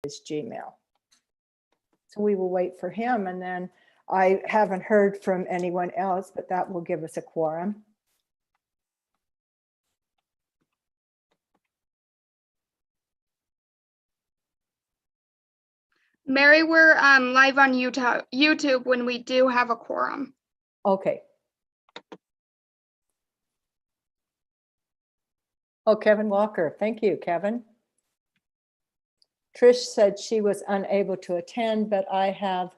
his Gmail. So we will wait for him, and then I haven't heard from anyone else, but that will give us a quorum. Mary, we're live on YouTube when we do have a quorum. Okay. Oh, Kevin Walker. Thank you, Kevin. Trish said she was unable to attend, but I have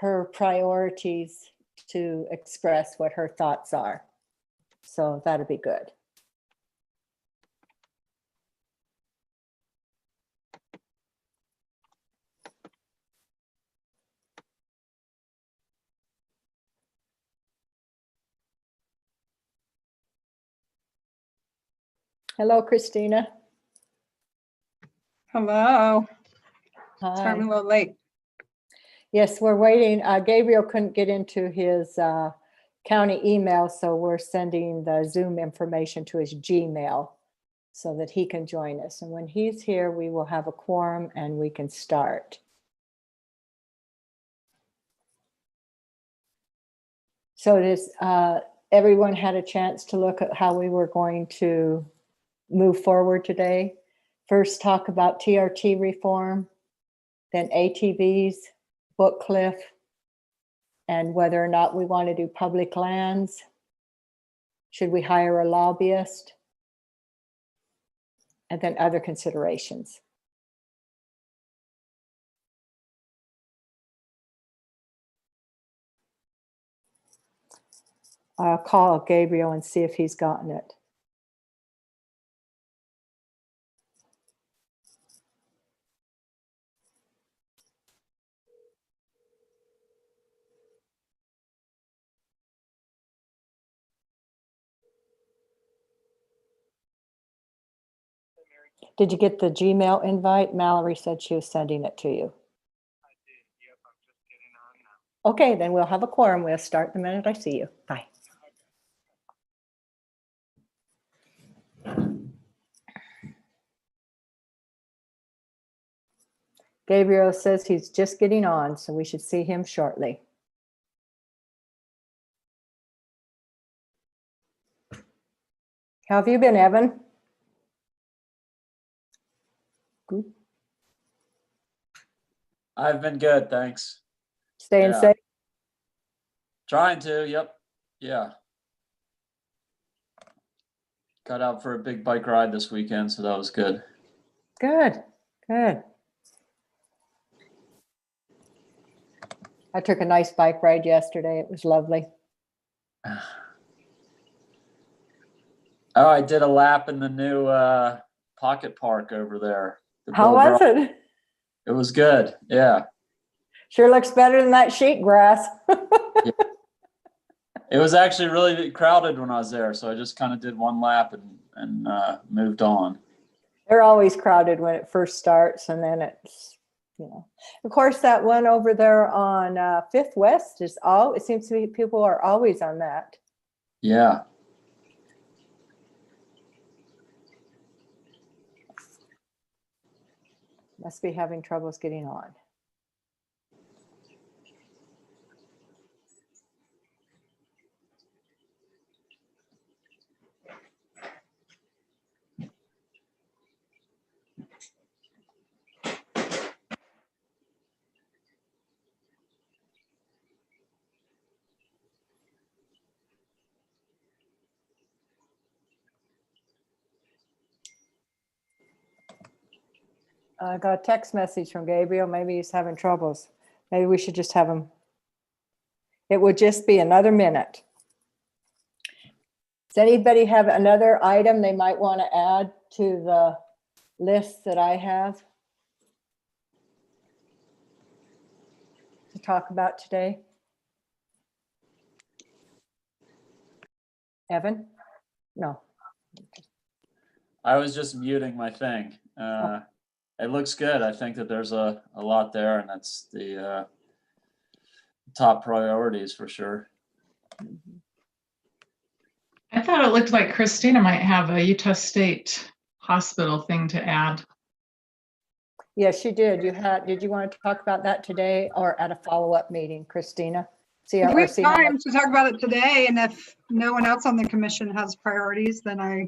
her priorities to express what her thoughts are. So that'll be good. Hello, Christina. Hello. Hi. Sorry, I'm a little late. Yes, we're waiting. Gabriel couldn't get into his county email, so we're sending the Zoom information to his Gmail so that he can join us. And when he's here, we will have a quorum and we can start. So does everyone had a chance to look at how we were going to move forward today? First, talk about TRT reform, then ATVs, Book Cliff, and whether or not we want to do public lands. Should we hire a lobbyist? And then other considerations. I'll call Gabriel and see if he's gotten it. Did you get the Gmail invite? Mallory said she was sending it to you. I did. Yep, I'm just getting on now. Okay, then we'll have a quorum. We'll start the minute I see you. Bye. Gabriel says he's just getting on, so we should see him shortly. How have you been, Evan? Good. I've been good, thanks. Staying Yeah. safe? Trying to, yep. Yeah. Got out for a big bike ride this weekend, so that was good. Good, good. I took a nice bike ride yesterday. It was lovely. Oh, I did a lap in the new pocket park over there. The How Bill was Gross- it? It was good, yeah. Sure looks better than that sheet grass. It was actually really crowded when I was there, so I just kind of did one lap and moved on. They're always crowded when it first starts, and then it's, you know. Of course, that one over there on Fifth West is it seems to be people are always on that. Yeah. Must be having troubles getting on. I got a text message from Gabriel. Maybe he's having troubles. Maybe we should just have him. It would just be another minute. Does anybody have another item they might want to add to the list that I have to talk about today? Evan? No. I was just muting my thing. It looks good. I think that there's a lot there, and that's the top priorities for sure. I thought it looked like Christina might have a Utah State Hospital thing to add. Yes, you did. Did you want to talk about that today or at a follow-up meeting, Christina? If we have CRC, how much- time to talk about it today, and if no one else on the commission has priorities, then I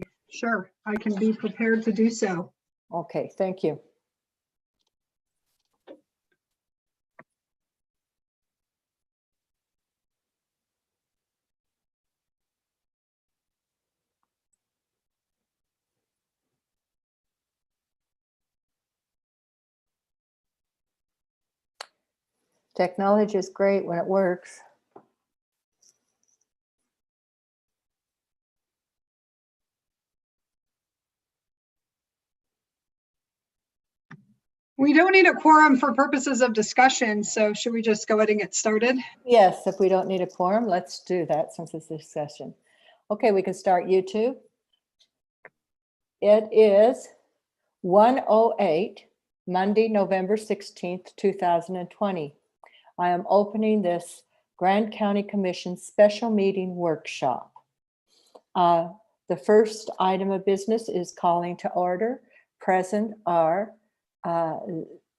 can be prepared to do so. Okay, thank you. Technology is great when it works. We don't need a quorum for purposes of discussion, so should we just go ahead and get started? Yes, if we don't need a quorum, let's do that since it's this session. Okay, we can start YouTube. It is 1:08, Monday, November 16th, 2020. I am opening this Grand County Commission special meeting workshop. The first item of business is calling to order. Present are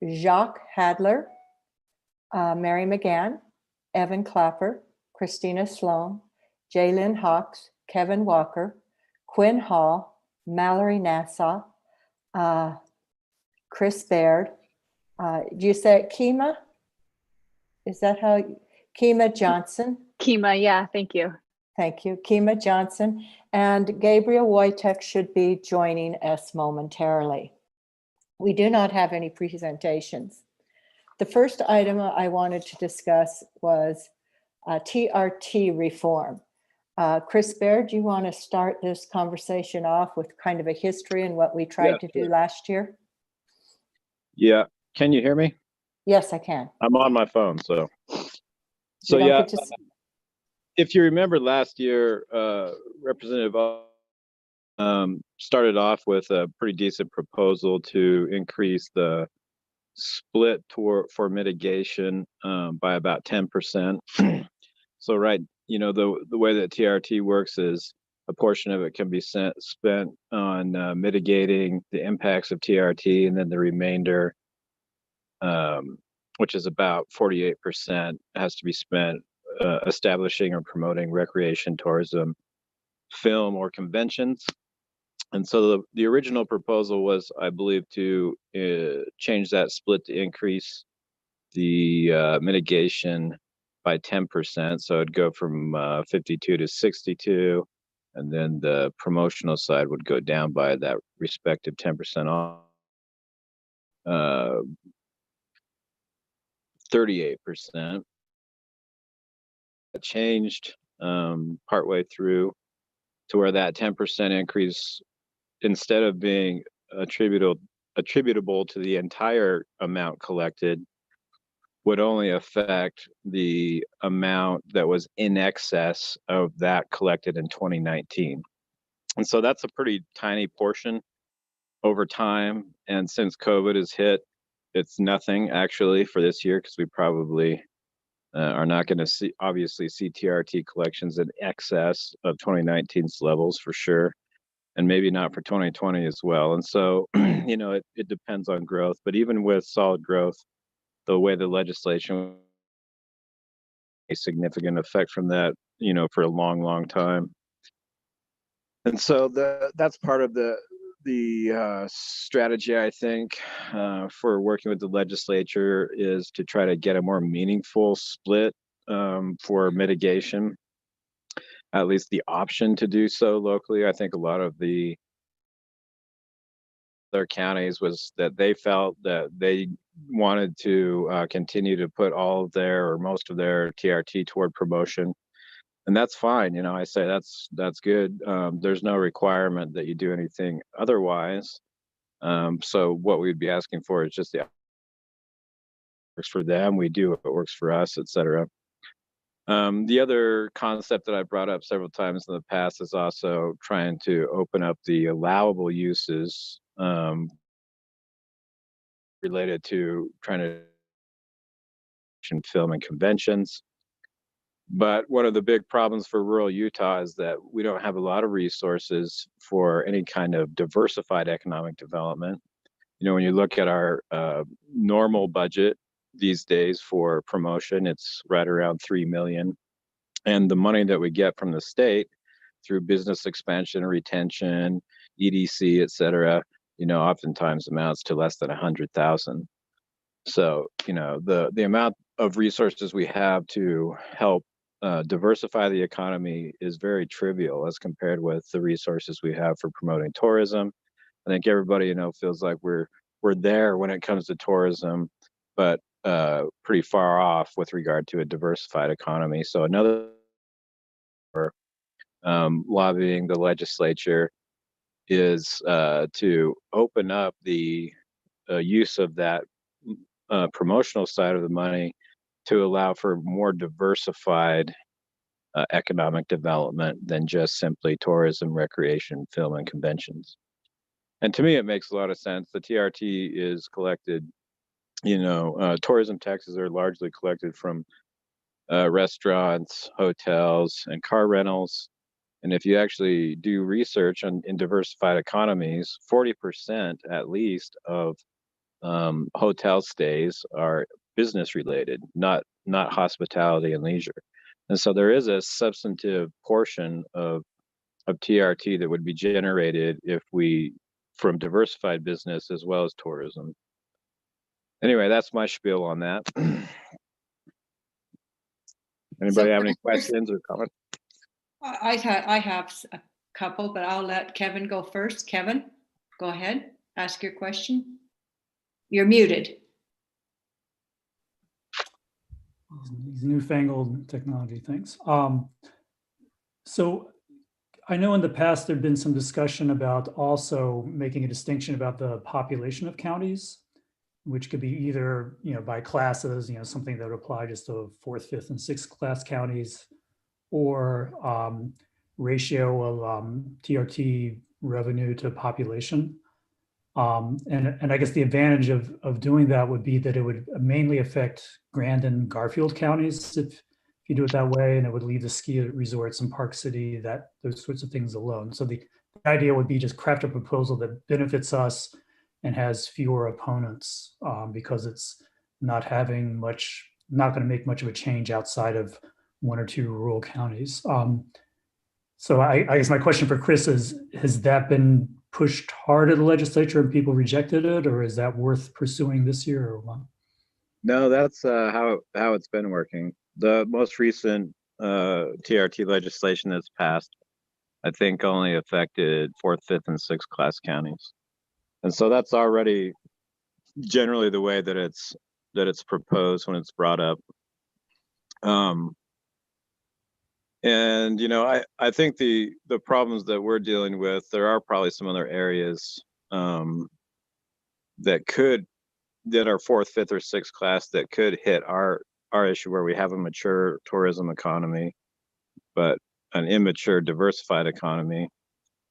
Jacques Hadler, Mary McGann, Evan Clapper, Christina Sloan, Jaylyn Hawks, Kevin Walker, Quinn Hall, Mallory Nassau, Chris Baird. Do you say it Kima? Is that how, Kima Johnson? Kima, yeah, thank you. Thank you. Kima Johnson and Gabriel Wojtek should be joining us momentarily. We do not have any presentations. The first item I wanted to discuss was TRT reform. Chris Baird, do you want to start this conversation off with kind of a history and what we tried to do last year? Yeah, can you hear me? Yes, I can. I'm on my phone, so You don't yeah. get to see- If you remember last year, Representative started off with a pretty decent proposal to increase the split for mitigation by about 10%. So right, you know, the way that TRT works is a portion of it can be spent on mitigating the impacts of TRT, and then the remainder, which is about 48%, has to be spent establishing or promoting recreation, tourism, film, or conventions. And so the original proposal was, I believe, to change that split to increase the mitigation by 10%. So it'd go from 52 to 62, and then the promotional side would go down by that respective 10% off. 38%. It changed partway through to where that 10% increase, instead of being attributable to the entire amount collected, would only affect the amount that was in excess of that collected in 2019. And so that's a pretty tiny portion over time. And since COVID has hit, it's nothing actually for this year, because we probably are not going to obviously see TRT collections in excess of 2019's levels for sure, and maybe not for 2020 as well. And so, you know, it depends on growth, but even with solid growth, the way the legislation, a significant effect from that, you know, for a long time. And so that's part of the strategy, I think, for working with the legislature, is to try to get a more meaningful split for mitigation, at least the option to do so locally. I think a lot of the other counties was that they felt that they wanted to continue to put all of their or most of their TRT toward promotion. And that's fine. You know, I say that's good. There's no requirement that you do anything otherwise. So what we'd be asking for is just the works for them, we do if it works for us, etc. The other concept that I brought up several times in the past is also trying to open up the allowable uses related to trying to film and conventions. But one of the big problems for rural Utah is that we don't have a lot of resources for any kind of diversified economic development. when you look at our normal budget these days for promotion, it's right around 3 million. And the money that we get from the state through business expansion, retention, EDC, et cetera, oftentimes amounts to less than 100,000. So, the amount of resources we have to help diversify the economy is very trivial as compared with the resources we have for promoting tourism. I think everybody, feels like we're there when it comes to tourism, but pretty far off with regard to a diversified economy. So another lobbying the legislature is to open up the use of that promotional side of the money to allow for more diversified economic development than just simply tourism, recreation, film, and conventions. And to me, it makes a lot of sense. The TRT is collected, tourism taxes are largely collected from restaurants, hotels, and car rentals. And if you actually do research in diversified economies, 40% at least of hotel stays are business related, not hospitality and leisure. And so there is a substantive portion of TRT that would be generated from diversified business as well as tourism. Anyway, that's my spiel on that. Anybody have any questions or comments? I have a couple, but I'll let Kevin go first. Kevin, go ahead, ask your question. You're muted. These newfangled technology things. So I know in the past there'd been some discussion about also making a distinction about the population of counties, which could be either by classes, something that would apply just to 4th, 5th, and 6th class counties, or ratio of TRT revenue to population. And I guess the advantage of doing that would be that it would mainly affect Grand and Garfield counties if you do it that way, and it would leave the ski resorts in Park City, those sorts of things alone. So the idea would be just craft a proposal that benefits us and has fewer opponents because it's not going to make much of a change outside of 1 or 2 rural counties. So I guess my question for Chris is, has that been pushed hard at the legislature and people rejected it, or is that worth pursuing this year or what? No, that's how it's been working. The most recent TRT legislation that's passed, I think, only affected 4th, 5th, and 6th class counties, and so that's already generally the way that it's proposed when it's brought up. And I think the problems that we're dealing with, there are probably some other areas that are 4th, 5th, or 6th class that could hit our issue, where we have a mature tourism economy, but an immature diversified economy.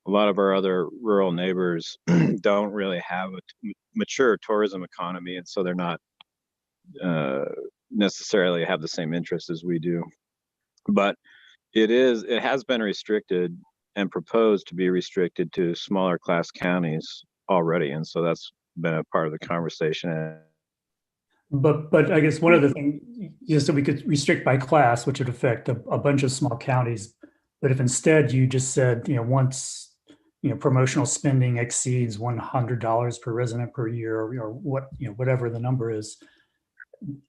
A lot of our other rural neighbors don't really have a mature tourism economy, and so they're not necessarily have the same interests as we do. But it has been restricted and proposed to be restricted to smaller class counties already, and so that's been a part of the conversation. But I guess one of the things is that we could restrict by class, which would affect a bunch of small counties. But if instead you just said, once promotional spending exceeds $100 per resident per year, or whatever the number is,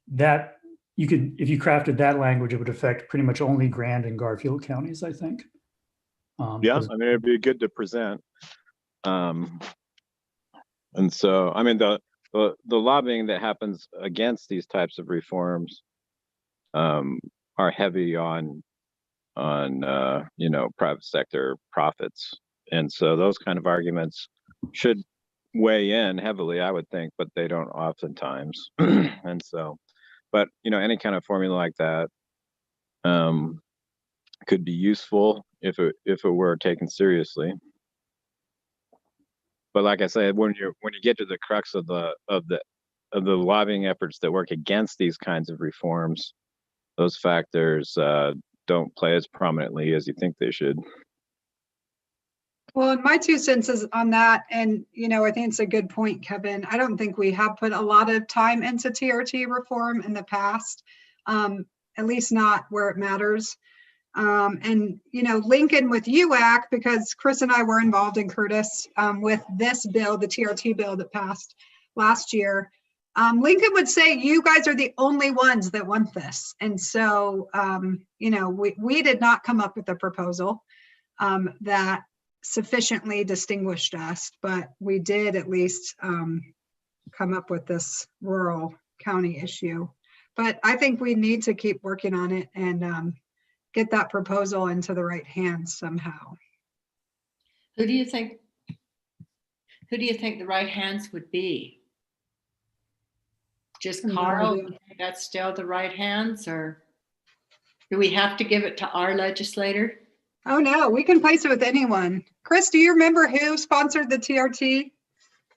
that you could, if you crafted that language, it would affect pretty much only Grand and Garfield counties, I think. Yeah, I mean, it'd be good to present. And so, I mean, the lobbying that happens against these types of reforms are heavy on private sector profits, and so those kind of arguments should weigh in heavily, I would think, but they don't oftentimes. And so, but any kind of formula like that could be useful if it were taken seriously. But like I said, when you get to the crux of the lobbying efforts that work against these kinds of reforms, those factors don't play as prominently as you think they should. Well, and my 2 cents is on that, and, I think it's a good point, Kevin. I don't think we have put a lot of time into TRT reform in the past, at least not where it matters. And, Lincoln with UAC, because Chris and I were involved in Curtis with this bill, the TRT bill that passed last year. Lincoln would say, you guys are the only ones that want this. And so, we did not come up with a proposal that sufficiently distinguished us, but we did at least come up with this rural county issue. But I think we need to keep working on it and get that proposal into the right hands somehow. Who do you think the right hands would be? Just No Carl? idea. You think that's still the right hands, or do we have to give it to our legislator? Oh, no, we can place it with anyone. Chris, do you remember who sponsored the TRT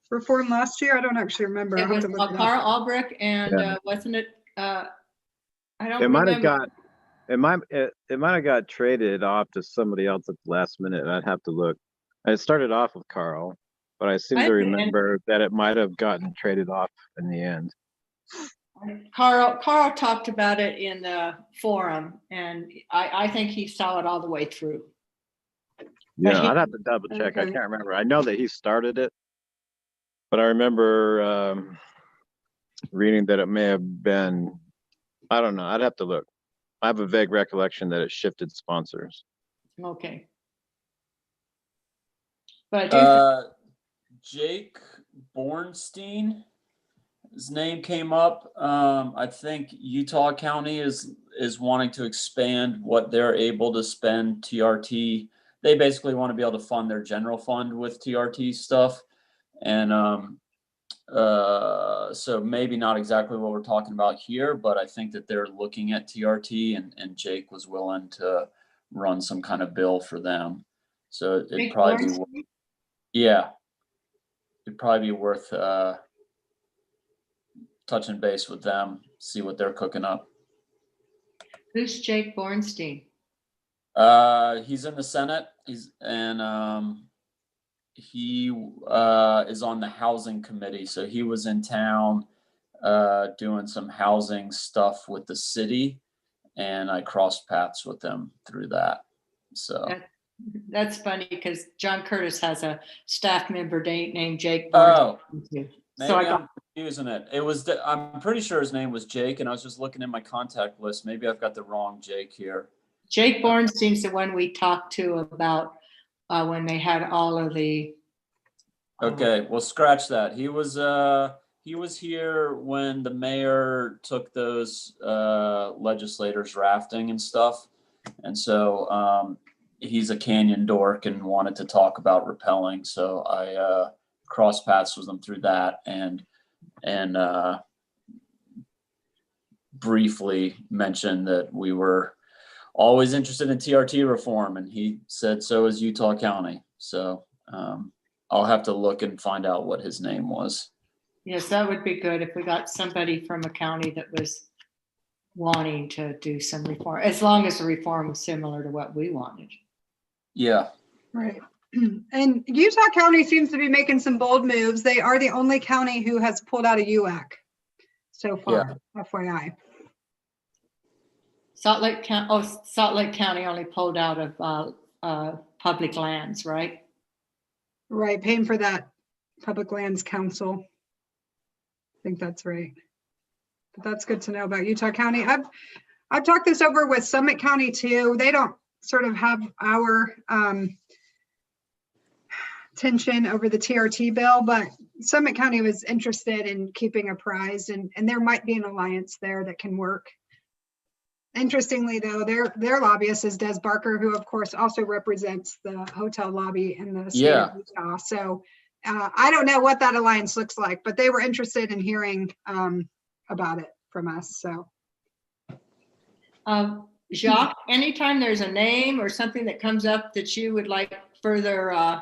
reform last year? I don't actually remember. It I'll have was to look it up. Carl Albrecht, and Yeah. wasn't it? I don't It might have remember. it might have got traded off to somebody else at the last minute. I'd have to look. It started off with Carl, but I seem to And- remember that it might have gotten traded off in the end. Carl talked about it in the forum, and I think he saw it all the way through. Yeah, he- I'd have to double check. I Okay. can't remember. I know that he started it, but I remember reading that it may have been, I don't know. I'd have to look. I have a vague recollection that it shifted sponsors. Okay. But I do, Jake Bornstein, his name came up. I think Utah County is wanting to expand what they're able to spend TRT. They basically want to be able to fund their general fund with TRT stuff. And so maybe not exactly what we're talking about here, but I think that they're looking at TRT, and Jake was willing to run some kind of bill for them. So it'd Jake probably be, Bornstein? yeah, it'd probably be worth touching base with them, see what they're cooking up. Who's Jake Bornstein? He's in the Senate. He is on the housing committee. So he was in town doing some housing stuff with the city, and I crossed paths with him through that. So That's funny because John Curtis has a staff member named Jake oh, Bornstein too. maybe So I I'm got, confusing it. It was I'm pretty sure his name was Jake, and I was just looking in my contact list. Maybe I've got the wrong Jake here. Jake Bornstein's the one we talked to about when they had all of the. Okay, well, scratch that. He was here when the mayor took those legislators rafting and stuff, and so he's a Canyon dork and wanted to talk about rappelling. So I crossed paths with him through that, and briefly mentioned that we were always interested in TRT reform, and he said so is Utah County. So I'll have to look and find out what his name was. Yes, that would be good if we got somebody from a county that was wanting to do some reform, as long as the reform was similar to what we wanted. Yeah. Right. And Utah County seems to be making some bold moves. They are the only county who has pulled out of UAC so far, FYI. Salt Lake County only pulled out of public lands, right? Right, paying for that Public Lands Council. I think that's right. But that's good to know about Utah County. I've talked this over with Summit County too. They don't sort of have our tension over the TRT bill, but Summit County was interested in keeping apprised, and there might be an alliance there that can work. Interestingly, though, their lobbyist is Des Barker, who of course also represents the hotel lobby in the state of Utah. So I don't know what that alliance looks like, but they were interested in hearing about it from us. So Jacques, anytime there's a name or something that comes up that you would like further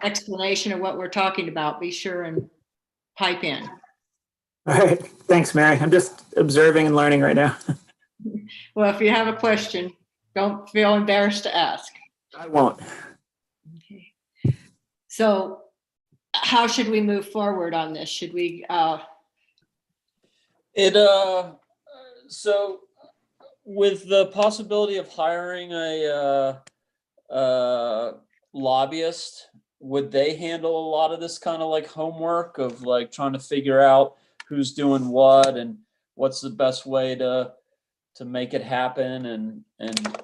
explanation of what we're talking about, be sure and pipe in. All right. Thanks, Mary. I'm just observing and learning right now. Well, if you have a question, don't feel embarrassed to ask. I won't. Okay. So how should we move forward on this? Should we, So with the possibility of hiring a lobbyist, would they handle a lot of this kind of like homework of like trying to figure out who's doing what and what's the best way to make it happen and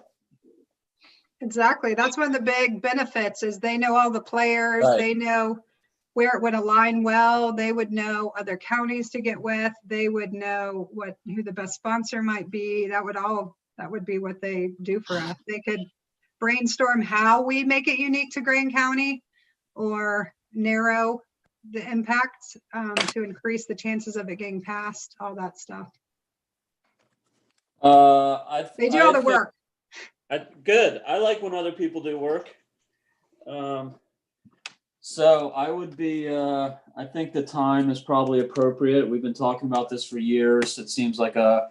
Exactly. That's one of the big benefits is they know all the players. Right. They know where it would align well. They would know other counties to get with. They would know who the best sponsor might be. That would be what they do for us. They could brainstorm how we make it unique to Greene County or narrow the impact to increase the chances of it getting passed, all that stuff. They do all the work. Good. I like when other people do work. So I would be, I think the time is probably appropriate. We've been talking about this for years. It seems like a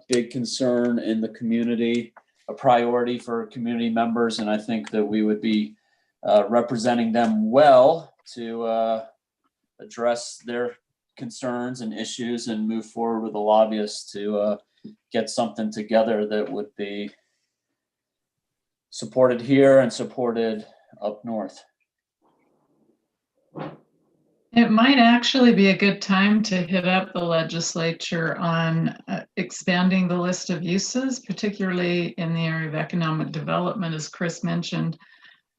big concern in the community, a priority for community members. And I think that we would be representing them well to address their concerns and issues and move forward with a lobbyist to get something together that would be supported here and supported up north. It might actually be a good time to hit up the legislature on expanding the list of uses, particularly in the area of economic development, as Chris mentioned,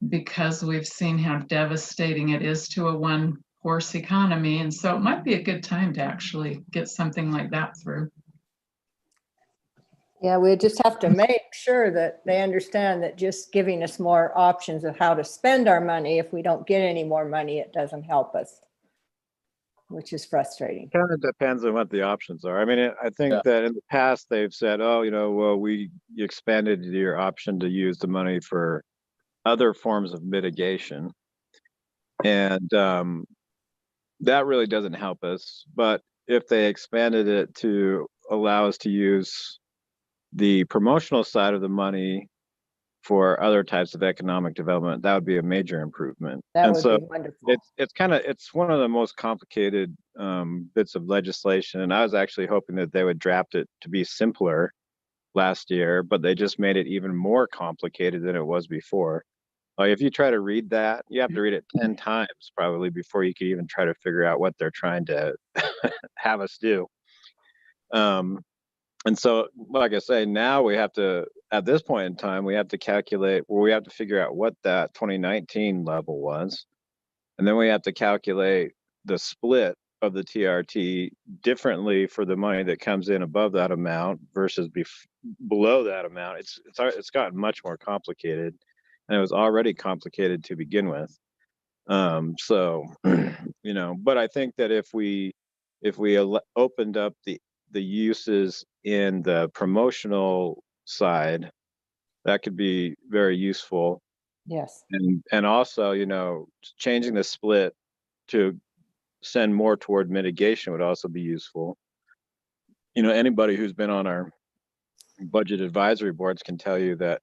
because we've seen how devastating it is to a one-horse economy. And so it might be a good time to actually get something like that through. Yeah, we just have to make sure that they understand that just giving us more options of how to spend our money, if we don't get any more money, it doesn't help us, which is frustrating. Kind of depends on what the options are. I mean, I think that in the past they've said, oh, well, we expanded your option to use the money for other forms of mitigation. And that really doesn't help us. But if they expanded it to allow us to use the promotional side of the money for other types of economic development, that would be a major improvement. That And would so be wonderful. it's one of the most complicated bits of legislation. And I was actually hoping that they would draft it to be simpler last year, but they just made it even more complicated than it was before. Like if you try to read that, you have to read it 10 times probably before you could even try to figure out what they're trying to have us do. And so, like I say, now we have to, at this point in time, we have to calculate, we have to figure out what that 2019 level was. And then we have to calculate the split of the TRT differently for the money that comes in above that amount versus below that amount. It's gotten much more complicated, and it was already complicated to begin with. So, but I think that if we opened up the uses in the promotional side, that could be very useful. Yes. And also, changing the split to send more toward mitigation would also be useful. Anybody who's been on our budget advisory boards can tell you that,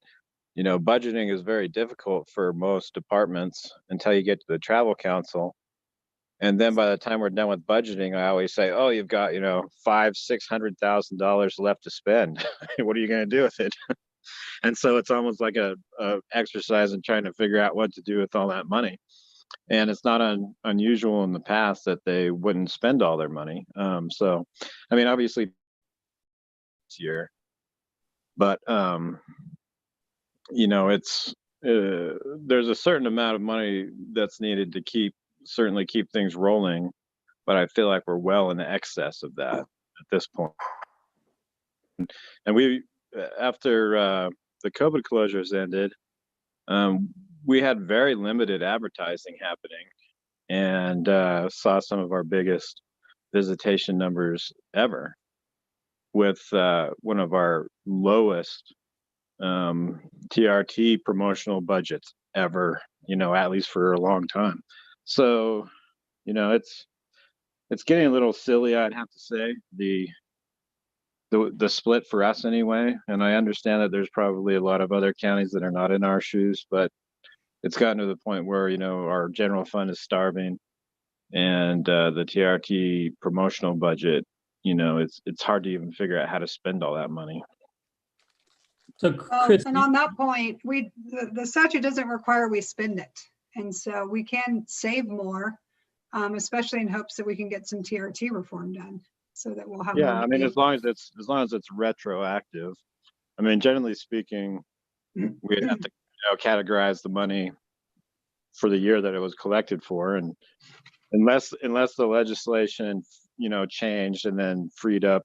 budgeting is very difficult for most departments until you get to the travel council. And then by the time we're done with budgeting, I always say, oh, you've got, $500,000-$600,000 left to spend. What are you going to do with it? And so it's almost like a exercise in trying to figure out what to do with all that money. And it's not unusual in the past that they wouldn't spend all their money. So, I mean, obviously this year, but, it's there's a certain amount of money that's needed to certainly keep things rolling, but I feel like we're well in excess of that at this point. And we, after the COVID closures ended, we had very limited advertising happening, and saw some of our biggest visitation numbers ever, with one of our lowest TRT promotional budgets ever, at least for a long time. So, it's getting a little silly, I'd have to say, the split for us anyway. And I understand that there's probably a lot of other counties that are not in our shoes, but it's gotten to the point where, you know, our general fund is starving, and the TRT promotional budget, you know, it's hard to even figure out how to spend all that money. So Well, Chris, and on that point, the statute doesn't require we spend it. And so we can save more, especially in hopes that we can get some TRT reform done so that we'll have. Yeah, more I mean, money. as long as it's retroactive. I mean, generally speaking, we have to, you know, categorize the money for the year that it was collected for, and unless the legislation, you know, changed and then freed up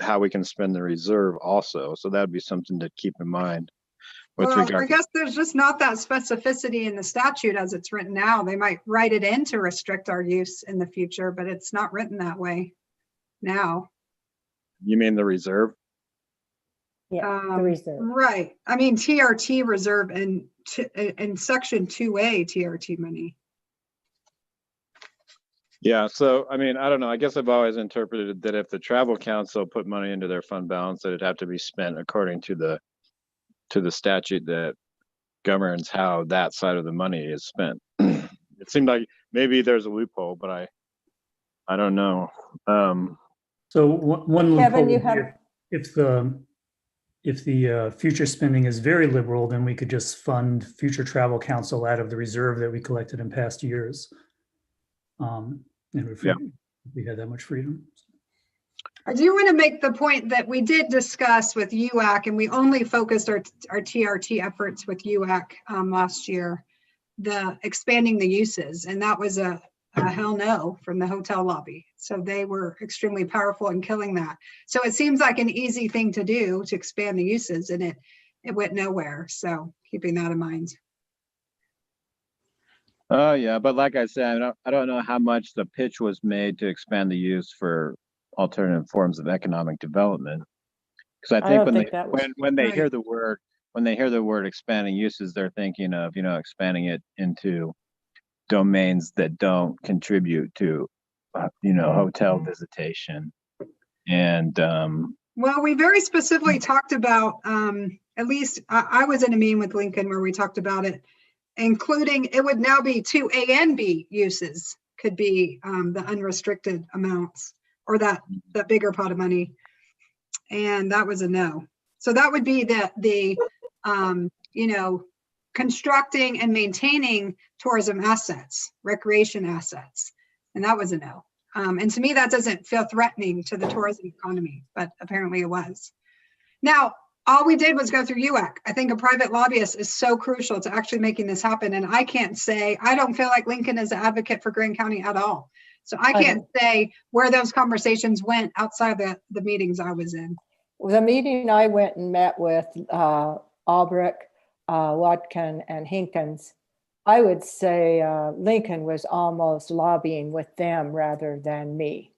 how we can spend the reserve also. So that'd be something to keep in mind with Well, I regard. guess there's just not that specificity in the statute as it's written now. They might write it in to restrict our use in the future, but it's not written that way now. You mean the reserve? Yeah, the reserve. Right. I mean, TRT reserve and in section 2A TRT money. Yeah, so I mean, I don't know. I guess I've always interpreted that if the travel council put money into their fund balance, that it'd have to be spent according to the statute that governs how that side of the money is spent. It seemed like maybe there's a loophole, but I don't know. so one Kevin, loophole you would be have- if the future spending is very liberal, then we could just fund future travel council out of the reserve that we collected in past years. And if we had that much freedom. I do want to make the point that we did discuss with UAC, and we only focused our TRT efforts with UAC last year, the expanding the uses, and that was a hell no from the hotel lobby. So they were extremely powerful in killing that. So it seems like an easy thing to do to expand the uses, and it went nowhere. So keeping that in mind. Oh yeah, but like I said, I don't know how much the pitch was made to expand the use for alternative forms of economic development. Because I think don't think that was- when they Right. hear the word expanding uses, they're thinking of, you know, expanding it into domains that don't contribute to, you know, hotel visitation. And Well, we very specifically talked about, at least I was in a meeting with Lincoln where we talked about it, including it would now be 2 A and B uses could be the unrestricted amounts or that bigger pot of money. And that was a no. So that would be the you know, constructing and maintaining tourism assets, recreation assets. And that was a no. And to me, that doesn't feel threatening to the tourism economy, but apparently it was. Now, all we did was go through UAC. I think a private lobbyist is so crucial to actually making this happen. And I can't say, I don't feel like Lincoln is an advocate for Grand County at all. So I can't say where those conversations went outside the meetings I was in. The meeting I went and met with Albrecht, Watkin, and Hinkins, I would say Lincoln was almost lobbying with them rather than me.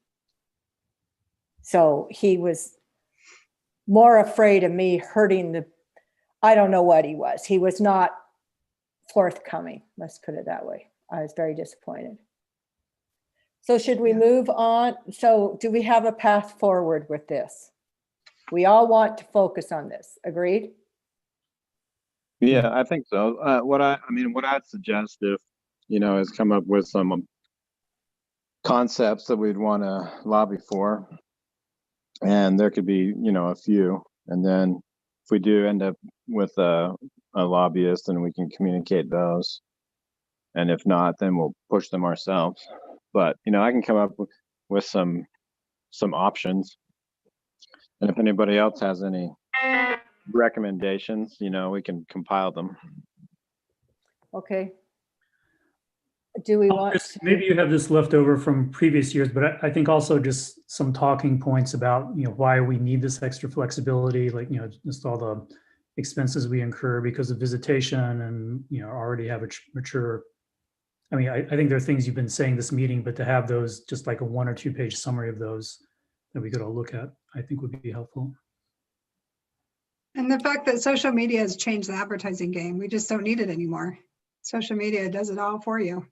So he was more afraid of me hurting I don't know what he was. He was not forthcoming, let's put it that way. I was very disappointed. So should we move on? So do we have a path forward with this? We all want to focus on this, agreed? yeah, I think so. What I'd suggest, if, you know, is come up with some concepts that we'd want to lobby for. And there could be, you know, a few. And then if we do end up with a lobbyist, then we can communicate those. And if not, then we'll push them ourselves. But, you know, I can come up with some options. And if anybody else has any recommendations, you know, we can compile them. Okay. Do we want Chris, to? maybe you have this left over from previous years, but I think also just some talking points about, you know, why we need this extra flexibility, like, you know, just all the expenses we incur because of visitation and, you know, already have a mature. I mean, I think there are things you've been saying this meeting, but to have those, just like a 1 or 2 page summary of those that we could all look at, I think would be helpful. And the fact that social media has changed the advertising game, we just don't need it anymore. Social media does it all for you.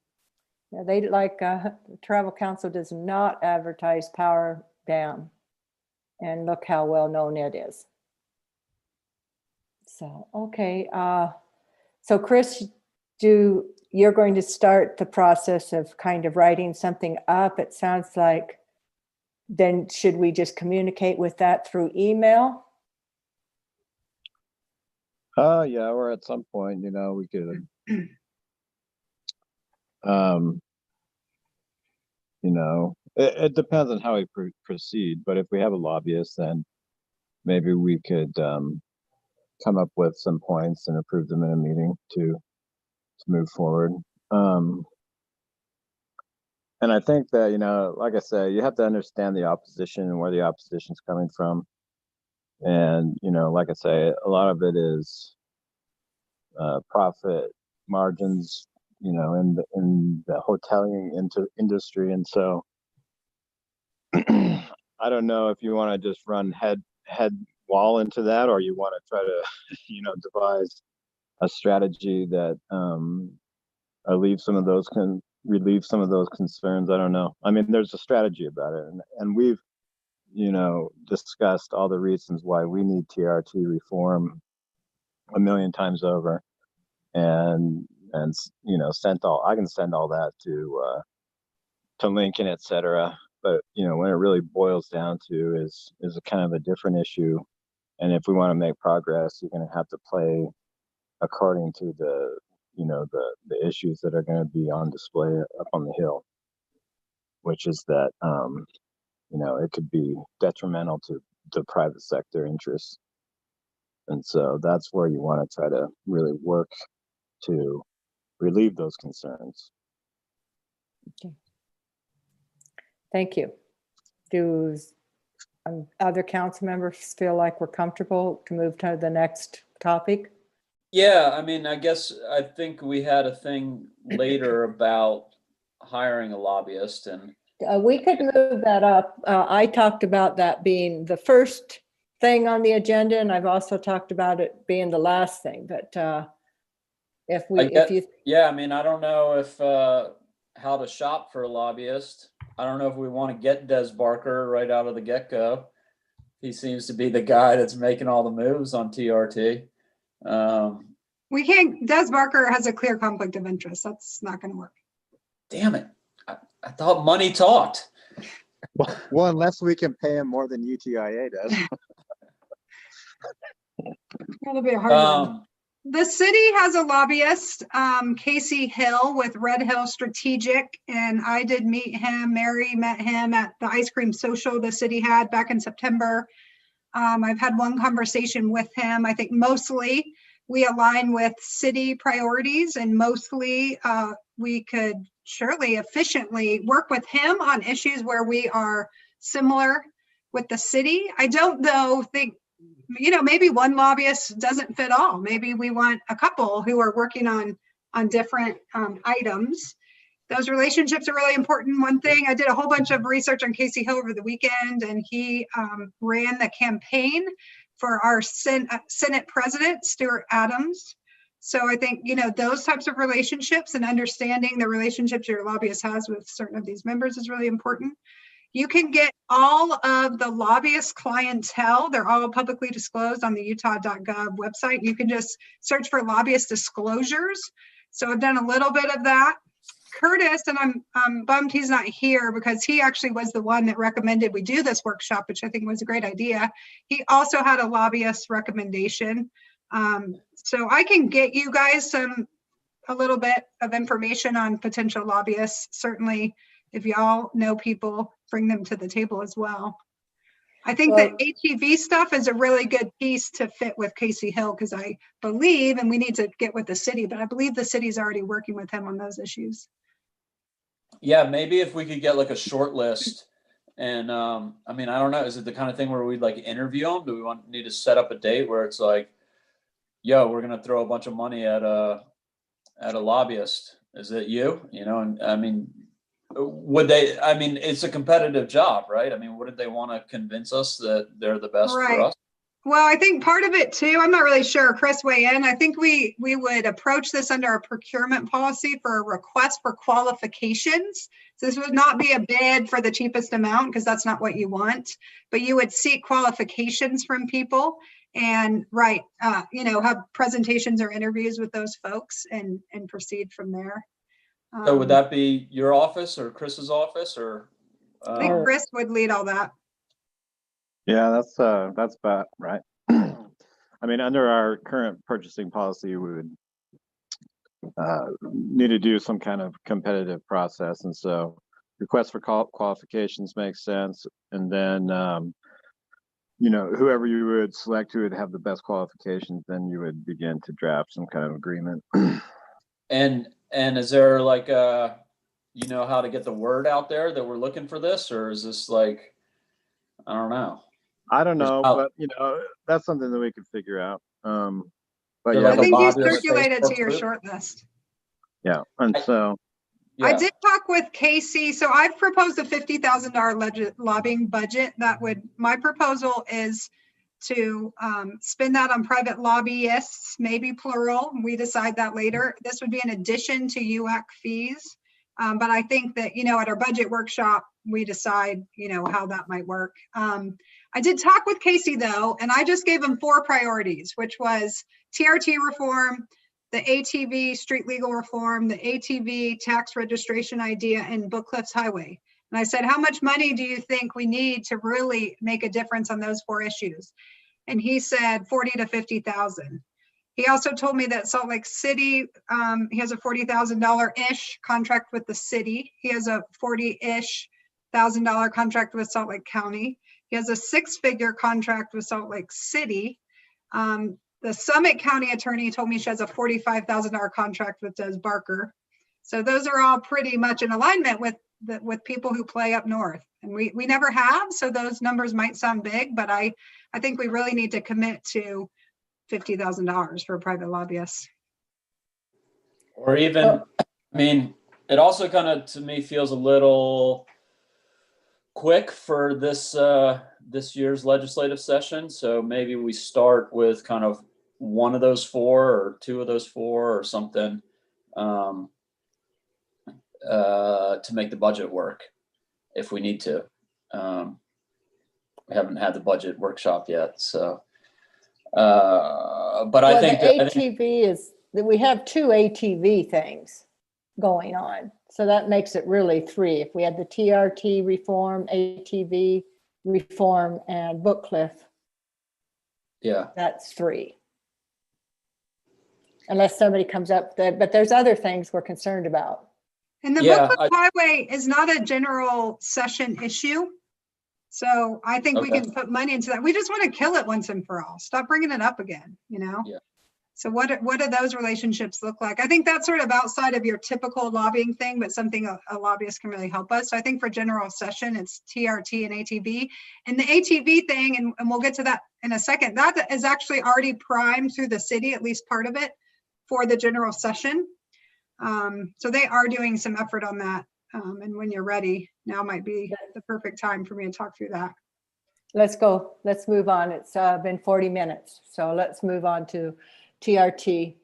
Yeah, they like, the Travel Council does not advertise Power Dam. And look how well known it is. So, okay. So Chris, you're going to start the process of kind of writing something up, it sounds like. Then should we just communicate with that through email? Yeah, or at some point, we could, it depends on how we proceed, but if we have a lobbyist, then maybe we could come up with some points and approve them in a meeting to move forward. And I think that, like I said, you have to understand the opposition and where the opposition's coming from. And, like I say, a lot of it is profit margins, in the hoteliering industry. And so I don't know if you want to just run head wall into that, or you want to try to, devise a strategy that relieve some of those concerns. I don't know. I mean, there's a strategy about it, and we've, discussed all the reasons why we need TRT reform a million times over, and I can send all that to Lincoln, et cetera. But when it really boils down to is a kind of a different issue, and if we want to make progress, you're going to have to play according to the issues that are going to be on display up on the Hill, which is that it could be detrimental to the private sector interests. And so that's where you want to try to really work to relieve those concerns. Okay. Thank you. Do other council members feel like we're comfortable to move to the next topic? Yeah, I mean, I think we had a thing later about hiring a lobbyist, and We could move that up. I talked about that being the first thing on the agenda, and I've also talked about it being the last thing, but yeah, I mean, I don't know if how to shop for a lobbyist. I don't know if we want to get Des Barker right out of the get-go. He seems to be the guy that's making all the moves on TRT. We can't, Des Barker has a clear conflict of interest. That's not going to work. Damn it. I thought money talked. Well, unless we can pay him more than UTIA does. That'll be a hard one. The city has a lobbyist, Casey Hill with Red Hill Strategic, and I did meet him. Mary met him at the ice cream social the city had back in September. I've had one conversation with him. I think mostly we align with city priorities, and mostly we could surely efficiently work with him on issues where we are similar with the city. I don't think, maybe one lobbyist doesn't fit all. Maybe we want a couple who are working on different items. Those relationships are really important. One thing, I did a whole bunch of research on Casey Hill over the weekend, and he ran the campaign for our Senate President, Stuart Adams. So I think, those types of relationships and understanding the relationships your lobbyist has with certain of these members is really important. You can get all of the lobbyist clientele. They're all publicly disclosed on the utah.gov website. You can just search for lobbyist disclosures. So I've done a little bit of that. Curtis, and I'm bummed he's not here because he actually was the one that recommended we do this workshop, which I think was a great idea. He also had a lobbyist recommendation. So I can get you guys a little bit of information on potential lobbyists. Certainly, if y'all know people, bring them to the table as well. I think that HEV stuff is a really good piece to fit with Casey Hill, because I believe, and we need to get with the city, but I believe the city's already working with him on those issues. Yeah, maybe if we could get like a short list, and I mean, I don't know, is it the kind of thing where we'd like interview them? Do we need to set up a date where it's like, yo, we're gonna throw a bunch of money at a lobbyist? Is it you? And I mean, it's a competitive job, right? I mean, wouldn't they want to convince us that they're the best for us? Well, I think part of it too, I'm not really sure, Chris, weigh in. I think we would approach this under a procurement policy for a request for qualifications. So this would not be a bid for the cheapest amount, because that's not what you want, but you would seek qualifications from people. and have presentations or interviews with those folks and proceed from there. So would that be your office or Chris's office or? I think Chris would lead all that. Yeah, that's about right. I mean, under our current purchasing policy, we would need to do some kind of competitive process, and so request for qualifications makes sense, and then whoever you would select who would have the best qualifications, then you would begin to draft some kind of agreement. And is there like how to get the word out there that we're looking for this, or is this like, I don't know. I don't know, but that's something that we could figure out. But So yeah, I think you Bob, you have a circulated to Facebook your group? short list. yeah, and so I Yeah. did talk with Casey. So I've proposed a $50,000 lobbying budget. My proposal is to spend that on private lobbyists, maybe plural. We decide that later. This would be in addition to UAC fees. But I think that, at our budget workshop, we decide, how that might work. I did talk with Casey though, and I just gave him 4 priorities, which was TRT reform, the ATV street legal reform, the ATV tax registration idea, and Book Cliffs Highway. And I said, how much money do you think we need to really make a difference on those 4 issues? And he said 40 to 50,000. He also told me that Salt Lake City, he has a $40,000-ish contract with the city. He has a $40-ish thousand contract with Salt Lake County. He has a 6-figure contract with Salt Lake City. The Summit County attorney told me she has a $45,000 contract with Des Barker. So those are all pretty much in alignment with people who play up north. And we never have, so those numbers might sound big, but I think we really need to commit to $50,000 for a private lobbyist. Or even, it also kind of, to me, feels a little quick for this year's legislative session. So maybe we start with kind of one of those 4 or 2 of those 4 or something to make the budget work if we need to. We haven't had the budget workshop yet, so. But I think the ATV is that we have 2 ATV things going on. So that makes it really 3. If we had the TRT reform, ATV reform, and Book Cliff, yeah. that's 3. Unless somebody comes up there, but there's other things we're concerned about. And the Yeah, Book Cliff Highway is not a general session issue. So I think we Okay. can put money into that. We just want to kill it once and for all. Stop bringing it up again, Yeah. So what do those relationships look like? I think that's sort of outside of your typical lobbying thing, but something a lobbyist can really help us. So I think for general session, it's TRT and ATV. And the ATV thing, and we'll get to that in a second, that is actually already primed through the city, at least part of it, for the general session. So they are doing some effort on that. And when you're ready, now might be the perfect time for me to talk through that. Let's go. Let's move on. It's been 40 minutes. So let's move on to ATV.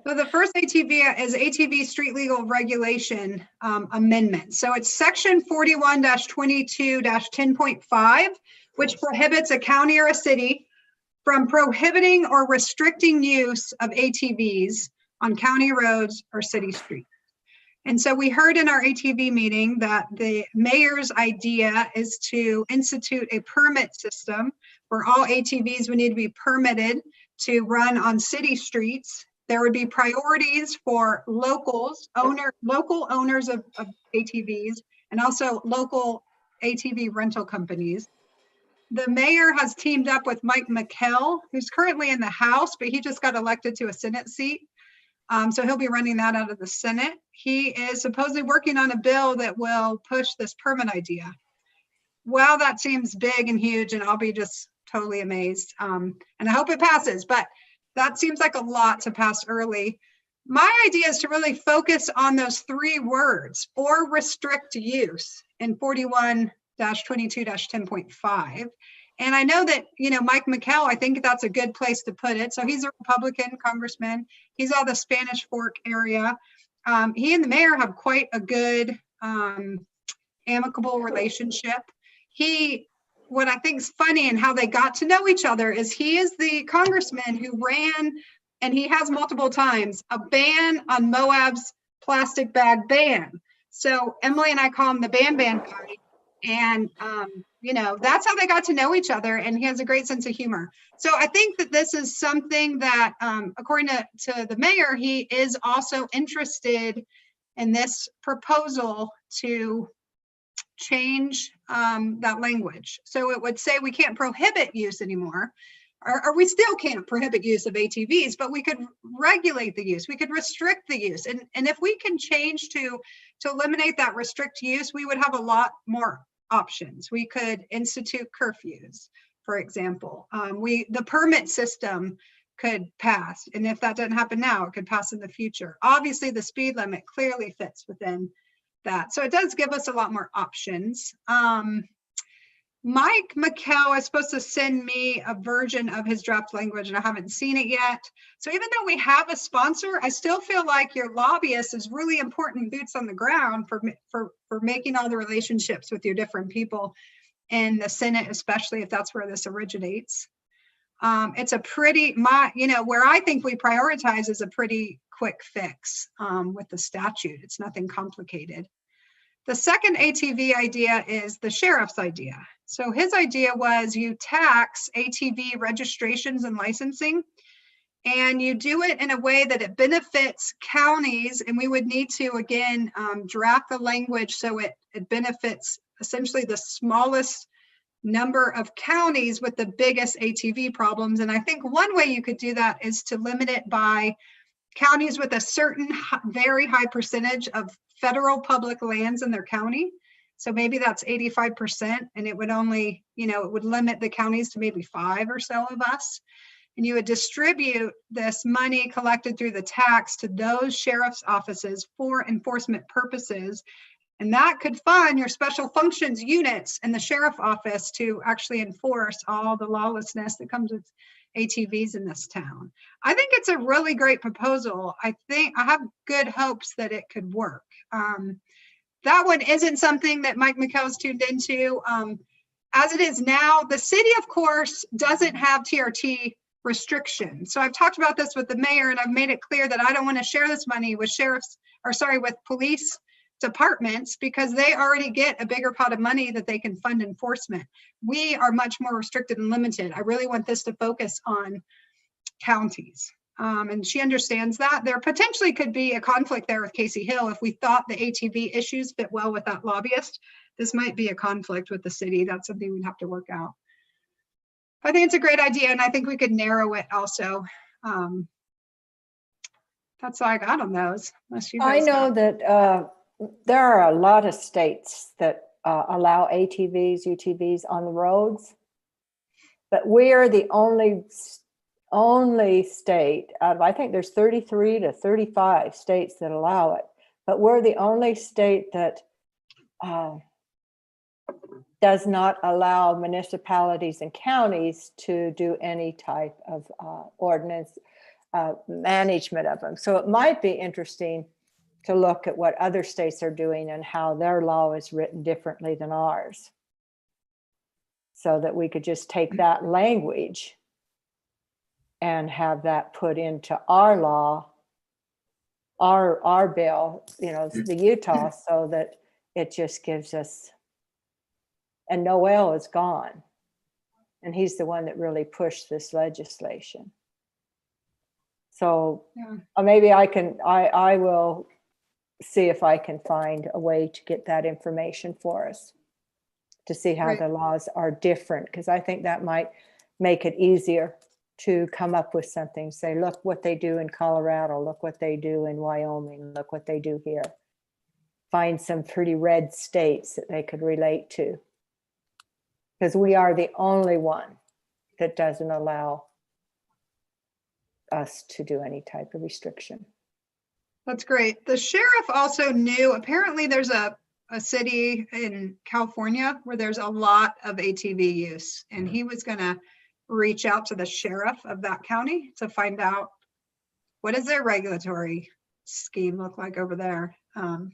So the first ATV is ATV street legal regulation amendment. So it's section 41-22-10.5, which prohibits a county or a city from prohibiting or restricting use of ATVs on county roads or city streets. And so we heard in our ATV meeting that the mayor's idea is to institute a permit system where all ATVs would need to be permitted to run on city streets. There would be priorities for local owners of ATVs and also local ATV rental companies. The mayor has teamed up with Mike McKell, who's currently in the House, but he just got elected to a Senate seat. So he'll be running that out of the Senate. He is supposedly working on a bill that will push this permit idea. Well, that seems big and huge, and I'll be just totally amazed. And I hope it passes, but that seems like a lot to pass early. My idea is to really focus on those 3 words, or restrict use, in 41-22-10.5. And I know that, Mike McKell, I think that's a good place to put it. So he's a Republican congressman. He's out of the Spanish Fork area. He and the mayor have quite a good amicable relationship. He what I think is funny and how they got to know each other is he is the congressman who ran, and he has multiple times, a ban on Moab's plastic bag ban. So Emily and I call him the Ban Guy. And, you know, that's how they got to know each other. And he has a great sense of humor. So I think that this is something that, according to the mayor, he is also interested in this proposal to change that language. So it would say we can't prohibit use anymore, or we still can't prohibit use of ATVs, but we could regulate the use. We could restrict the use. And if we can change to eliminate that restrict use, we would have a lot more options. We could institute curfews, for example. The permit system could pass. And if that doesn't happen now, it could pass in the future. Obviously, the speed limit clearly fits within that. So it does give us a lot more options. Mike McKell is supposed to send me a version of his draft language, and I haven't seen it yet. So even though we have a sponsor, I still feel like your lobbyist is really important boots on the ground for making all the relationships with your different people in the Senate, especially if that's where this originates. It's a pretty, where I think we prioritize is a pretty quick fix with the statute. It's nothing complicated. The second ATV idea is the sheriff's idea. So his idea was you tax ATV registrations and licensing, and you do it in a way that it benefits counties. And we would need to, again, draft the language so it benefits essentially the smallest number of counties with the biggest ATV problems. And I think one way you could do that is to limit it by counties with a certain very high percentage of federal public lands in their county. So maybe that's 85%, and it would only, it would limit the counties to maybe 5 or so of us. And you would distribute this money collected through the tax to those sheriff's offices for enforcement purposes. And that could fund your special functions units in the sheriff office to actually enforce all the lawlessness that comes with ATVs in this town. I think it's a really great proposal. I have good hopes that it could work. That one isn't something that Mike McKell's tuned into. As it is now, the city, of course, doesn't have TRT restrictions. So I've talked about this with the mayor, and I've made it clear that I don't want to share this money with with police departments, because they already get a bigger pot of money that they can fund enforcement. We are much more restricted and limited. I really want this to focus on counties. And she understands that. There potentially could be a conflict there with Casey Hill. If we thought the ATV issues fit well with that lobbyist, this might be a conflict with the city. That's something we'd have to work out. I think it's a great idea, and I think we could narrow it also. That's all I got on those. Unless you I guys know that there are a lot of states that allow ATVs, UTVs on the roads, but we are the only state out of, I think there's 33 to 35 states that allow it, but we're the only state that does not allow municipalities and counties to do any type of ordinance management of them. So it might be interesting to look at what other states are doing and how their law is written differently than ours, so that we could just take that language and have that put into our law, our bill, the Utah, so that it just gives us, and Noel is gone. And he's the one that really pushed this legislation. So maybe I will see if I can find a way to get that information for us, to see how the laws are different, because I think that might make it easier to come up with something. Say, look what they do in Colorado, look what they do in Wyoming, look what they do here. Find some pretty red states that they could relate to, because we are the only one that doesn't allow us to do any type of restriction. That's great. The sheriff also knew, apparently there's a city in California where there's a lot of ATV use, and he was going to reach out to the sheriff of that county to find out what does their regulatory scheme look like over there.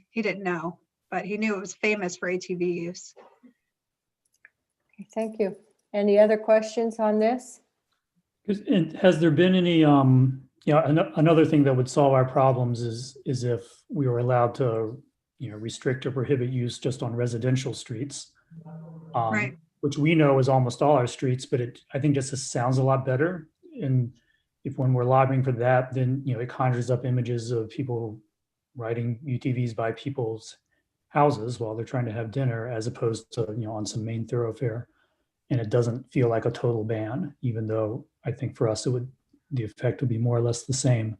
He didn't know, but he knew it was famous for ATV use. Thank you. Any other questions on this? Has there been any, another thing that would solve our problems is if we were allowed to, restrict or prohibit use just on residential streets. Right. Which we know is almost all our streets, but I think just sounds a lot better. And if when we're lobbying for that, then, it conjures up images of people riding UTVs by people's houses while they're trying to have dinner, as opposed to, on some main thoroughfare. And it doesn't feel like a total ban, even though I think for us, the effect would be more or less the same.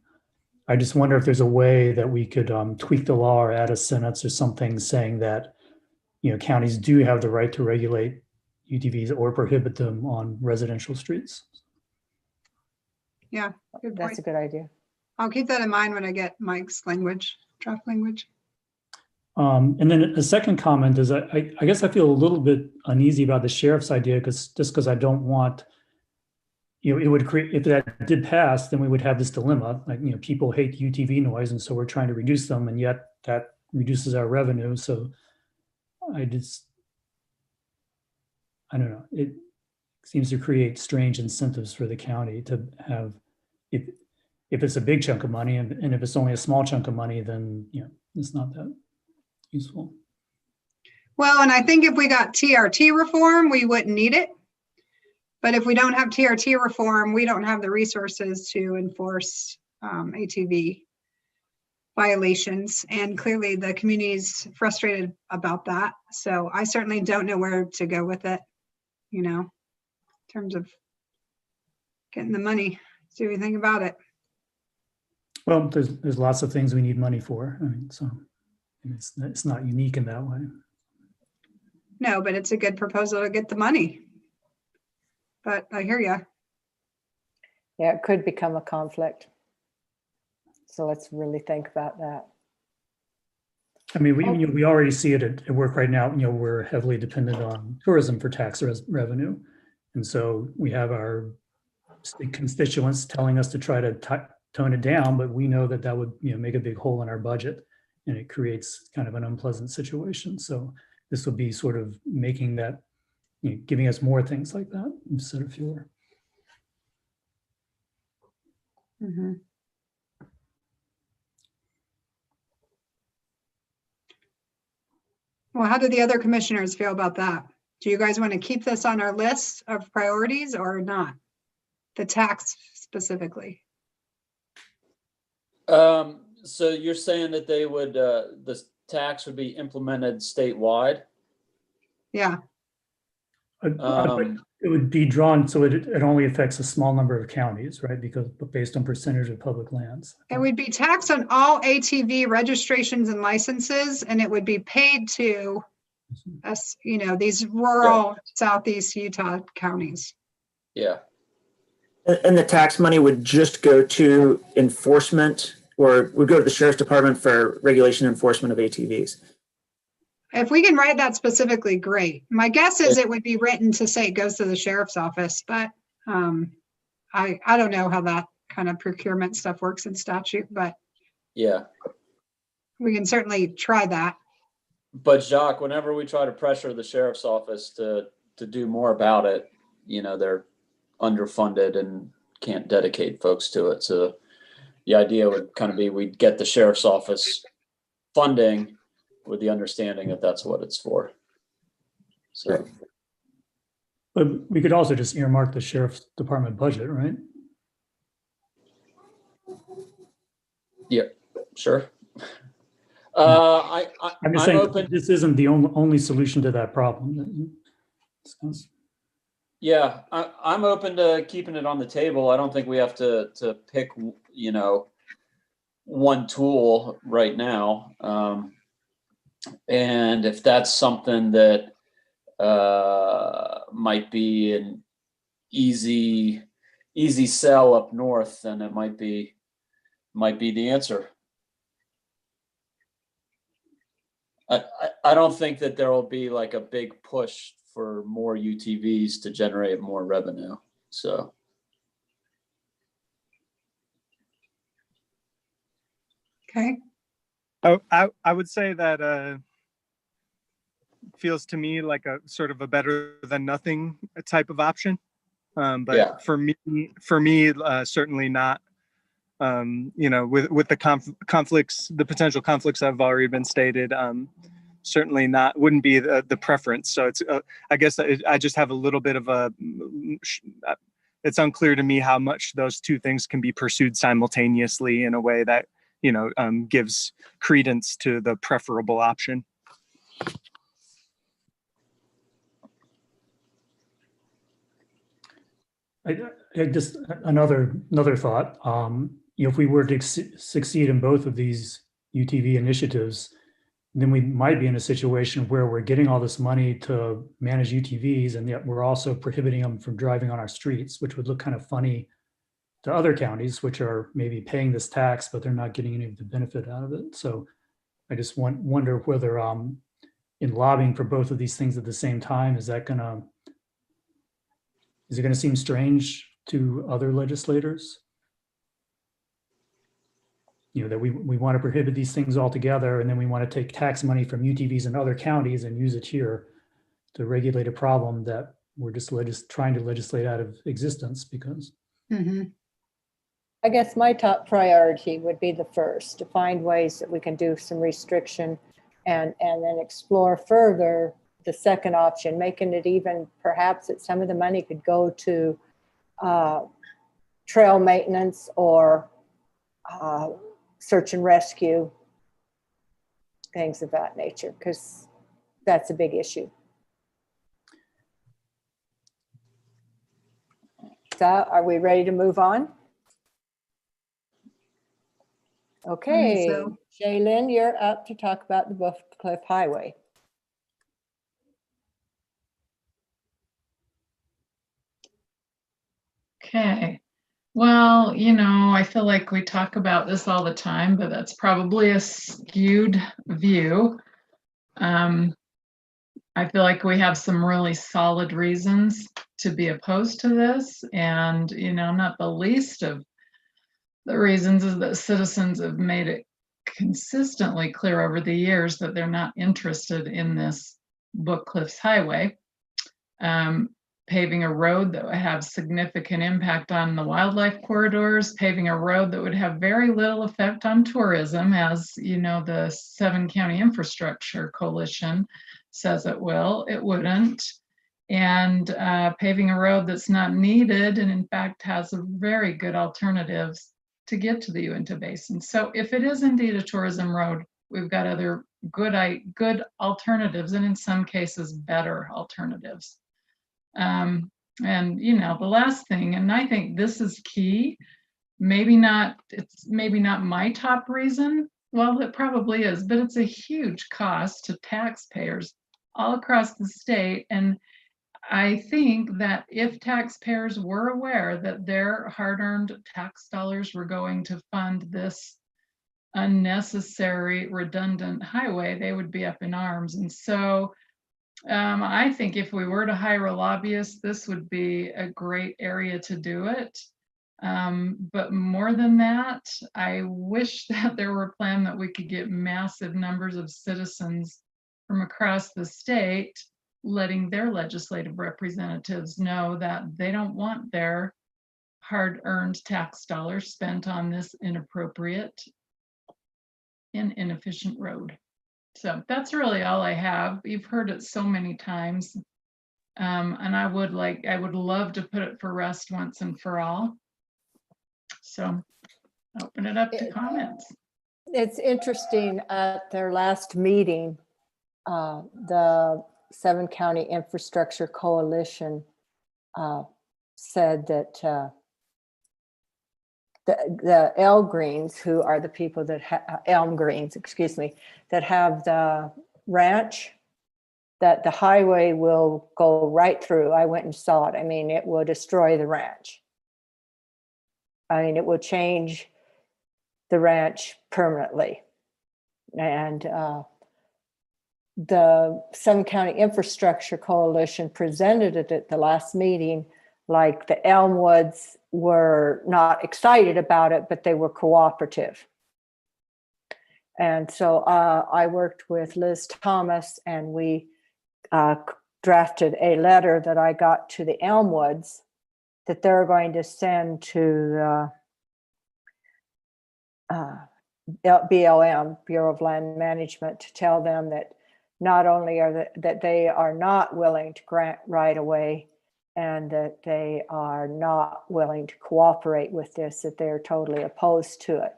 I just wonder if there's a way that we could tweak the law or add a sentence or something saying that, counties do have the right to regulate UTVs or prohibit them on residential streets. Yeah, good That's point. a good idea. I'll keep that in mind when I get Mike's draft language. And then a second comment is I guess I feel a little bit uneasy about the sheriff's idea because I don't want, it would create, if that did pass, then we would have this dilemma, like, people hate UTV noise. And so we're trying to reduce them, and yet that reduces our revenue. So I don't know. It seems to create strange incentives for the county to have, if it's a big chunk of money, and if it's only a small chunk of money, then, it's not that useful. Well, and I think if we got TRT reform, we wouldn't need it. But if we don't have TRT reform, we don't have the resources to enforce ATV violations. And clearly the community's frustrated about that. So I certainly don't know where to go with it, in terms of getting the money. Do anything about it. Well, there's lots of things we need money for. I mean, so it's not unique in that way. No, but it's a good proposal to get the money. But I hear you. Yeah, it could become a conflict. So let's really think about that. I mean, we already see it at work right now. We're heavily dependent on tourism for tax revenue. And so we have our constituents telling us to try to tone it down, but we know that would, make a big hole in our budget, and it creates kind of an unpleasant situation. So this would be sort of making that, giving us more things like that instead of fewer. Mm-hmm. Well, how do the other commissioners feel about that? Do you guys want to keep this on our list of priorities or not? The tax specifically? So you're saying that they would, the tax would be implemented statewide? Yeah, It would be drawn so it only affects a small number of counties, right? Because based on percentage of public lands. it would be taxed on all ATV registrations and licenses, and it would be paid to us, these rural Southeast Utah counties. Yeah. And the tax money would just go to enforcement, or would go to the sheriff's department for regulation enforcement of ATVs? If we can write that specifically, great. My guess is it would be written to say it goes to the sheriff's office, but I don't know how that kind of procurement stuff works in statute, but Yeah. we can certainly try that. But Jacques, whenever we try to pressure the sheriff's office to do more about it, they're underfunded and can't dedicate folks to it. So the idea would kind of be we'd get the sheriff's office funding with the understanding that that's what it's for. So, But we could also just earmark the sheriff's department budget, right? yeah, sure. I'm I'm just saying open. this isn't the only solution to that problem. Yeah, I'm open to keeping it on the table. I don't think we have to pick, one tool right now. And if that's something that might be an easy sell up north, then it might be the answer. I don't think that there will be like a big push for more UTVs to generate more revenue. So. Okay. Oh, I would say that feels to me like a sort of a better than nothing type of option. But Yeah. for me, certainly not. With the conflicts, the potential conflicts that have already been stated, certainly not, wouldn't be the preference. So it's, I guess I just have a little bit of it's unclear to me how much those two things can be pursued simultaneously in a way that, gives credence to the preferable option. I just another thought. If we were to succeed in both of these UTV initiatives, then we might be in a situation where we're getting all this money to manage UTVs, and yet we're also prohibiting them from driving on our streets, which would look kind of funny to other counties, which are maybe paying this tax, but they're not getting any of the benefit out of it. So I just wonder whether in lobbying for both of these things at the same time, is it going to seem strange to other legislators? That we want to prohibit these things altogether, and then we want to take tax money from UTVs in other counties and use it here to regulate a problem that we're just trying to legislate out of existence because. Mhm. I guess my top priority would be the first, to find ways that we can do some restriction and then explore further the second option, making it even perhaps that some of the money could go to trail maintenance or search and rescue, things of that nature, because that's a big issue. So are we ready to move on? Okay, so. Shaylin, you're up to talk about the Buff Cliff Highway. Okay. Well, I feel like we talk about this all the time, but that's probably a skewed view. I feel like we have some really solid reasons to be opposed to this. And, not the least of the reasons is that citizens have made it consistently clear over the years that they're not interested in this Book Cliffs Highway. Paving a road that would have significant impact on the wildlife corridors, paving a road that would have very little effect on tourism, as the 7-County Infrastructure Coalition says it will, it wouldn't. And paving a road that's not needed and in fact has a very good alternatives to get to the Uinta Basin. So if it is indeed a tourism road, we've got other good alternatives, and in some cases better alternatives. And the last thing, and I think this is key, it's maybe not my top reason. Well, it probably is, but it's a huge cost to taxpayers all across the state. And I think that if taxpayers were aware that their hard-earned tax dollars were going to fund this unnecessary, redundant highway, they would be up in arms. And so I think if we were to hire a lobbyist, this would be a great area to do it. But more than that, I wish that there were a plan that we could get massive numbers of citizens from across the state letting their legislative representatives know that they don't want their hard-earned tax dollars spent on this inappropriate and inefficient road. So that's really all I have. You've heard it so many times. And I would love to put it for rest once and for all. So open it up to comments. It's interesting, at their last meeting, the 7-County Infrastructure Coalition said that the Elm Greens, who are the people that that have the ranch, that the highway will go right through. I went and saw it. I mean, it will destroy the ranch. I mean, it will change the ranch permanently. And the 7-County Infrastructure Coalition presented it at the last meeting like the Elmwoods were not excited about it, but they were cooperative. And so I worked with Liz Thomas, and we drafted a letter that I got to the Elmwoods that they're going to send to the BLM, Bureau of Land Management, to tell them that not only that they are not willing to grant right away, and that they are not willing to cooperate with this, that they're totally opposed to it,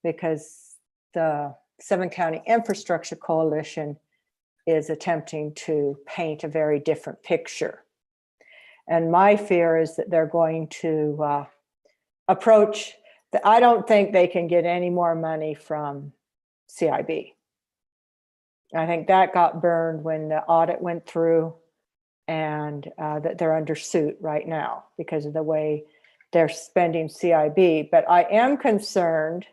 because the 7-County Infrastructure Coalition is attempting to paint a very different picture. And my fear is that they're going to approach, I don't think they can get any more money from CIB. I think that got burned when the audit went through, and that they're under suit right now because of the way they're spending CIB. But I am concerned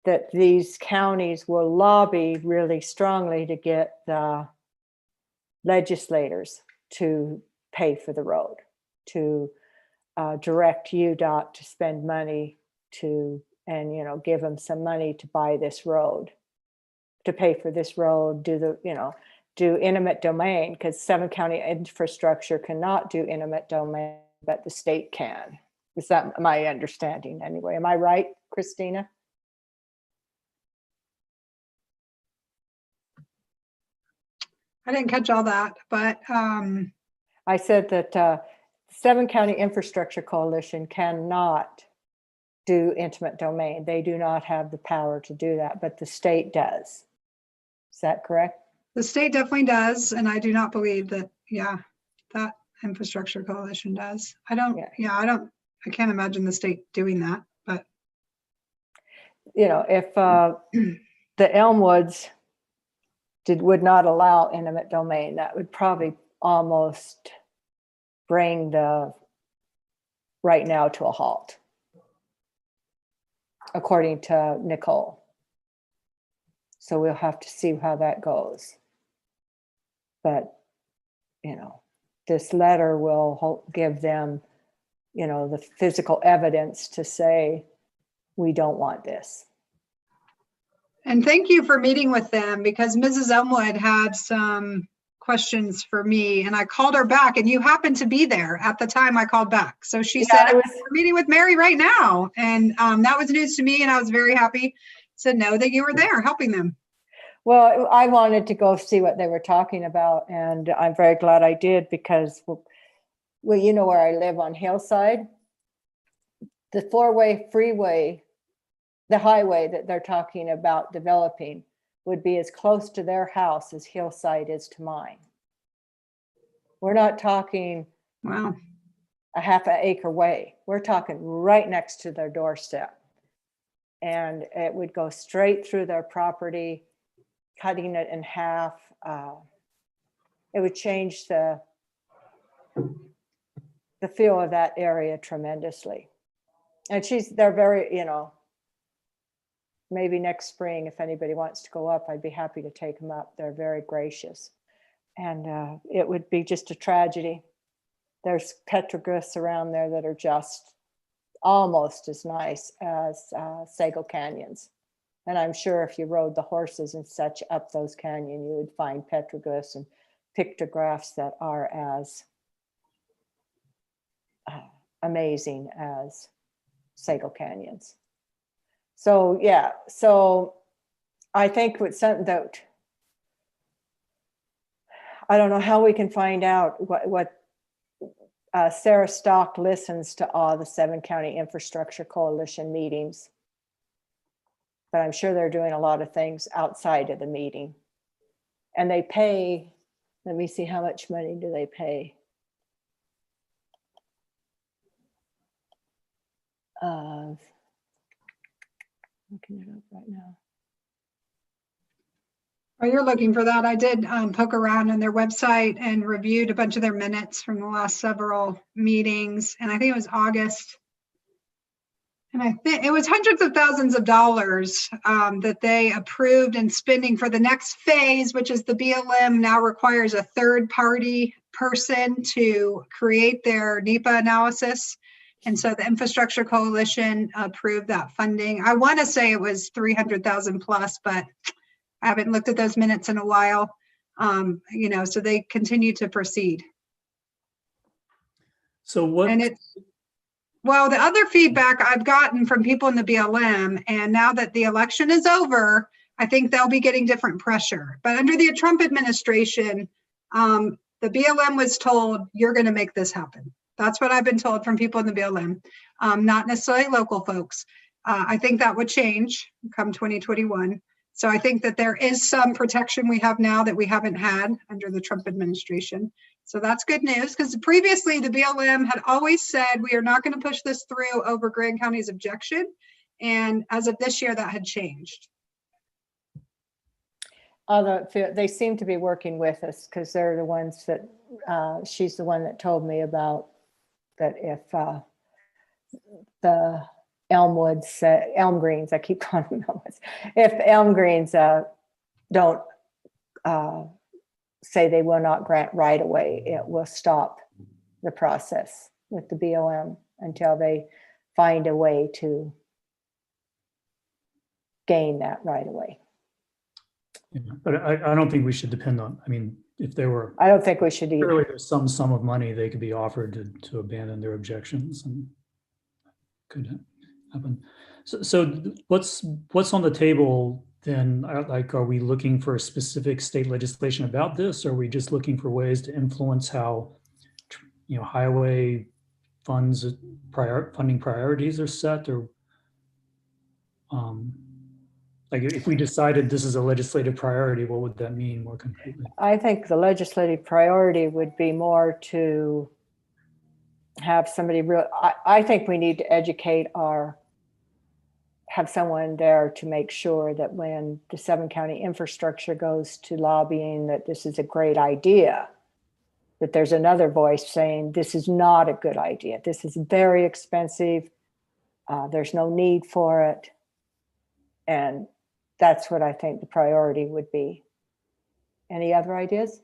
that these counties will lobby really strongly to get the legislators to pay for the road, to direct UDOT to spend money to, and, you know, give them some money to buy this road, to pay for this road, do the, you know, do eminent domain, because 7-County Infrastructure cannot do eminent domain, but the state can. Is that my understanding anyway? Am I right, Christina? I didn't catch all that, but I said that 7-County Infrastructure Coalition cannot do intimate domain. They do not have the power to do that, but the state does. Is that correct? the state definitely does, and I do not believe that, that infrastructure coalition does. I can't imagine the state doing that, but. You know, if the Elmwoods would not allow eminent domain, that would probably almost bring the right now to a halt, according to Nicole. So we'll have to see how that goes. But, you know, this letter will give them, you know, the physical evidence to say, we don't want this. And thank you for meeting with them, because Mrs. Elmwood had some questions for me and I called her back, and you happened to be there at the time I called back. So she said, we're meeting with Mary right now. And that was news to me, and I was very happy to know that you were there helping them. Well, I wanted to go see what they were talking about, and I'm very glad I did, because, well, you know where I live on Hillside, the 4-way freeway, the highway that they're talking about developing would be as close to their house as Hillside is to mine. We're not talking a half an acre way. We're talking right next to their doorstep. And it would go straight through their property, cutting it in half. It would change the feel of that area tremendously. And they're very, you know, maybe next spring, if anybody wants to go up, I'd be happy to take them up. They're very gracious. And it would be just a tragedy. There's petroglyphs around there that are just almost as nice as Sago Canyons. And I'm sure if you rode the horses and such up those canyons, you would find petroglyphs and pictographs that are as amazing as Sago Canyons. So yeah, so I think it's something that I don't know how we can find out what Sarah Stock listens to all the 7-County Infrastructure Coalition meetings, but I'm sure they're doing a lot of things outside of the meeting. And they pay, let me see, how much money do they pay? Looking it up right now. While you're looking for that, I did poke around on their website and reviewed a bunch of their minutes from the last several meetings. And I think it was August. And I think it was hundreds of thousands of dollars that they approved and spending for the next phase, which is the BLM now requires a third-party person to create their NEPA analysis. And so the Infrastructure Coalition approved that funding. I want to say it was 300,000 plus, but I haven't looked at those minutes in a while. You know, so they continue to proceed. So what, And it's, well, the other feedback I've gotten from people in the BLM, and now that the election is over, I think they'll be getting different pressure. But under the Trump administration, the BLM was told, you're going to make this happen. That's what I've been told from people in the BLM, not necessarily local folks. I think that would change come 2021. So I think that there is some protection we have now that we haven't had under the Trump administration. So that's good news, because previously the BLM had always said, we are not going to push this through over Grand County's objection. And as of this year, that had changed. Although they seem to be working with us, because they're the ones that, she's the one that told me about that if the Elmwoods, Elm Greens, I keep calling them Elmwoods, if Elm Greens don't say they will not grant right away, it will stop the process with the BLM until they find a way to gain that right away. yeah, but I don't think we should depend on, I mean, if there were, I don't think we should surely either. there's some sum of money they could be offered to abandon their objections, and could happen. So what's on the table then? Like, are we looking for specific state legislation about this? Or are we just looking for ways to influence how, you know, highway funds, funding priorities are set? Or like, if we decided this is a legislative priority, what would that mean more concretely? I think the legislative priority would be more to have somebody real, I think we need to educate have someone there to make sure that when the 7-county infrastructure goes to lobbying that this is a great idea, that there's another voice saying this is not a good idea. This is very expensive. There's no need for it. And that's what I think the priority would be. Any other ideas?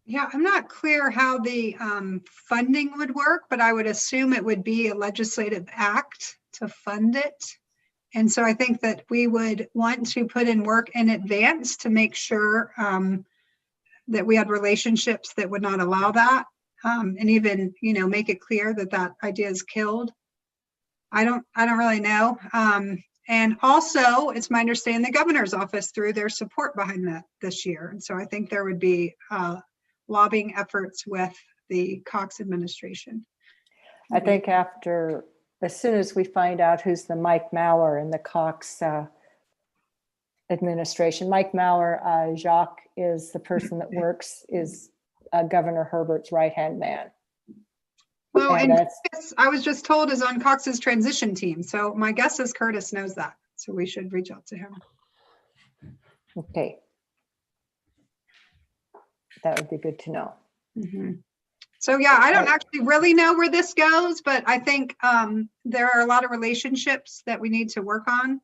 Yeah, I'm not clear how the funding would work, but I would assume it would be a legislative act to fund it. And so I think that we would want to put in work in advance to make sure that we had relationships that would not allow that, and even, you know, make it clear that that idea is killed. I don't really know. And also, it's my understanding the governor's office threw their support behind that this year. And so I think there would be lobbying efforts with the Cox administration. I think as soon as we find out who's the Mike Mauer in the Cox administration, Mike Mauer, Jacques is the person that is Governor Herbert's right-hand man. Well, and that's, Curtis, I was just told, is on Cox's transition team. So my guess is Curtis knows that. So we should reach out to him. okay. That would be good to know. Mhm. So yeah, I don't actually really know where this goes, but I think there are a lot of relationships that we need to work on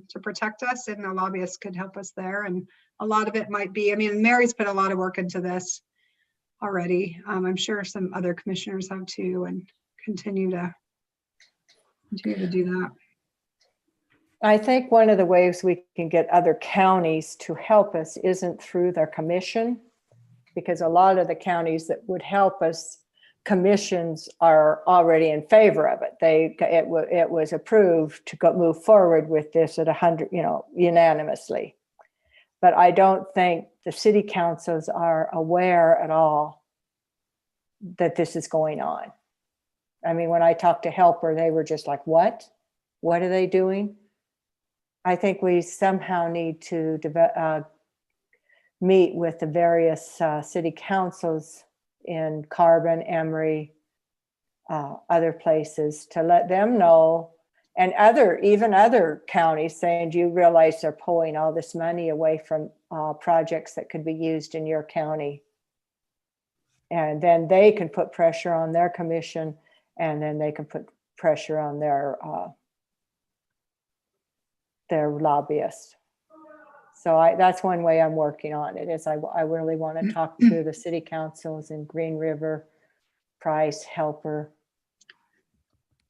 to protect us, and the lobbyists could help us there. And a lot of it might be, I mean, Mary's put a lot of work into this already. I'm sure some other commissioners have too, and continue to do that. I think one of the ways we can get other counties to help us isn't through their commission, because a lot of the counties that would help us, commissions are already in favor of it. It was approved to move forward with this at 100, you know, unanimously. But I don't think the city councils are aware at all that this is going on. I mean, when I talked to Helper, they were just like, what? What are they doing? I think we somehow need to meet with the various city councils in Carbon, Emory, other places to let them know, and even other counties saying, do you realize they're pulling all this money away from projects that could be used in your county? And then they can put pressure on their commission, and then they can put pressure on their lobbyists. So that's one way I'm working on it, is I really want to talk to the city councils in Green River, Price, Helper.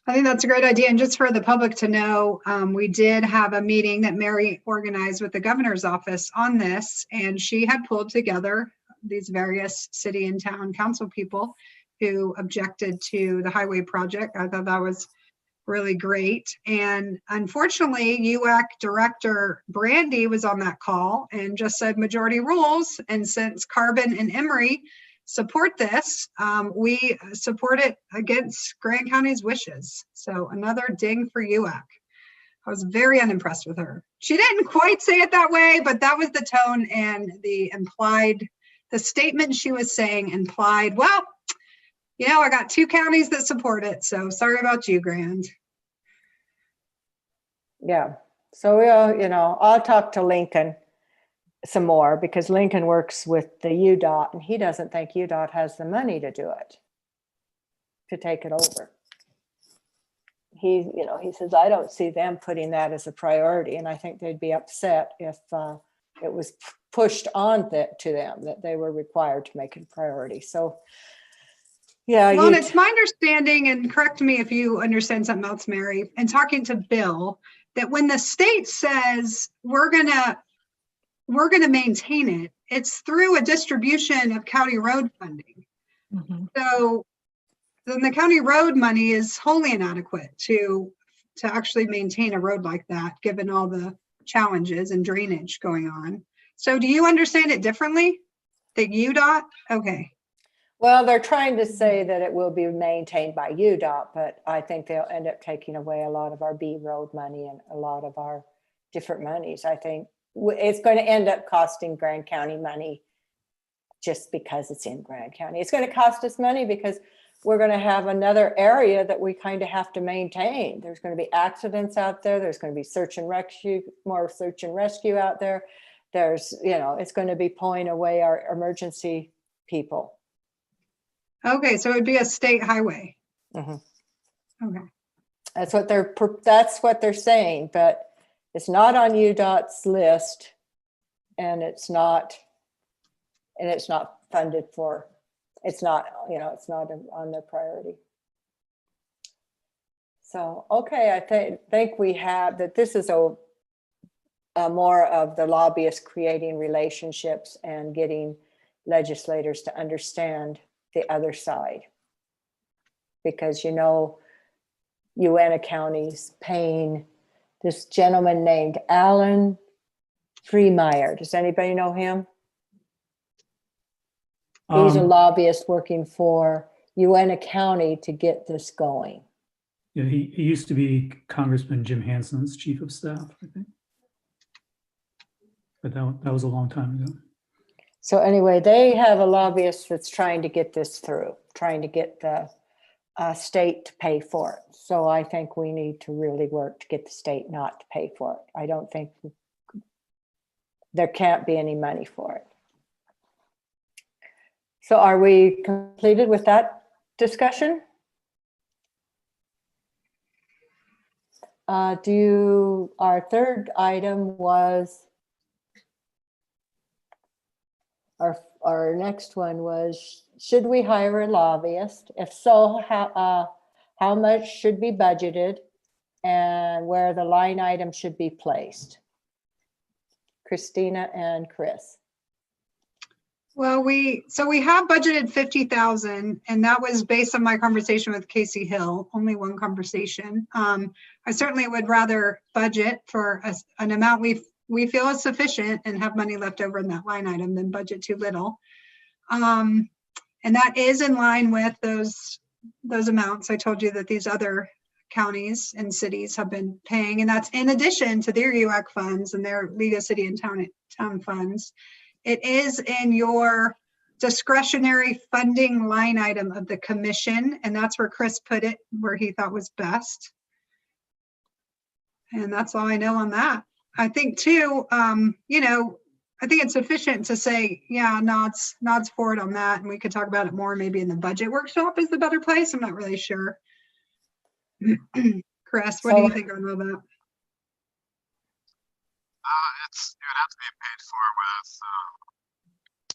I think that's a great idea. And just for the public to know, we did have a meeting that Mary organized with the governor's office on this, and she had pulled together these various city and town council people who objected to the highway project. I thought that was really great. And unfortunately, UAC Director Brandy was on that call and just said majority rules. And since Carbon and Emory support this, we support it against Grand County's wishes. So another ding for UAC. I was very unimpressed with her. She didn't quite say it that way, but that was the tone, and the statement she was saying implied, well, you know, I got 2 counties that support it, so sorry about you, Grand. Yeah, so we'll, you know, I'll talk to Lincoln some more, because Lincoln works with the UDOT, and he doesn't think UDOT has the money to do it, to take it over. He, you know, he says, I don't see them putting that as a priority, and I think they'd be upset if it was pushed on to them that they were required to make it a priority. So, yeah. Well, and it's my understanding, and correct me if you understand something else, Mary, and talking to Bill, that when the state says we're gonna maintain it, it's through a distribution of county road funding. Mhm. So then the county road money is wholly inadequate to actually maintain a road like that, given all the challenges and drainage going on. So do you understand it differently? That UDOT? Okay. Well, they're trying to say that it will be maintained by UDOT, but I think they'll end up taking away a lot of our B road money and a lot of our different monies. I think it's going to end up costing Grand County money just because it's in Grand County. It's going to cost us money because we're going to have another area that we kind of have to maintain. There's going to be accidents out there. There's going to be search and rescue, more search and rescue out there. There's, you know, it's going to be pulling away our emergency people. Okay, so it would be a state highway. Mhm. Okay. That's what they're saying, but it's not on UDOT's list, and it's not funded for. It's not, you know, it's not on their priority. So, okay, I think we have that. This is a more of the lobbyists creating relationships and getting legislators to understand the other side, because, you know, Uena County's paying this gentleman named Alan Freemeyer. Does anybody know him? He's a lobbyist working for Uena County to get this going. Yeah, he used to be Congressman Jim Hansen's chief of staff, I think. But that was a long time ago. So anyway, they have a lobbyist that's trying to get this through, trying to get the state to pay for it. So I think we need to really work to get the state not to pay for it. I don't think there can't be any money for it. So are we completed with that discussion? Our third item was, our next one was, should we hire a lobbyist? If so, how much should be budgeted and where the line item should be placed? Christina and Chris. Well, we have budgeted 50,000, and that was based on my conversation with Casey Hill, only one conversation. I certainly would rather budget for an amount we feel is sufficient and have money left over in that line item than budget too little. And that is in line with those amounts I told you that these other counties and cities have been paying, and that's in addition to their UAC funds and their League of City and Town funds. It is in your discretionary funding line item of the commission, and that's where Chris put it, where he thought was best. And that's all I know on that. I think too, you know, I think it's sufficient to say, yeah, nods forward on that, and we could talk about it more maybe in the budget workshop is the better place. I'm not really sure. Chris, what do you think on all that? It would have to be paid for with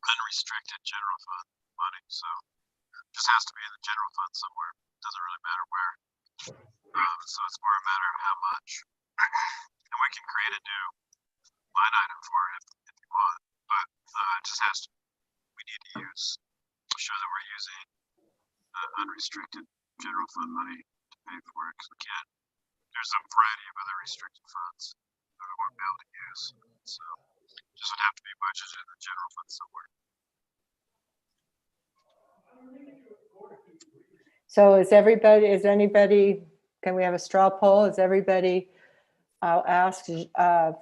unrestricted general fund money. So it just has to be in the general fund somewhere. Doesn't really matter where. So it's more a matter of how much. And we can create a new line item for it if you want, but it just has to, we need to show that we're using unrestricted general fund money to pay for it, because we can't, there's a variety of other restricted funds that we won't be able to use. So this would have to be budgeted in the general fund somewhere. So is anybody, can we have a straw poll? Is everybody, I'll ask,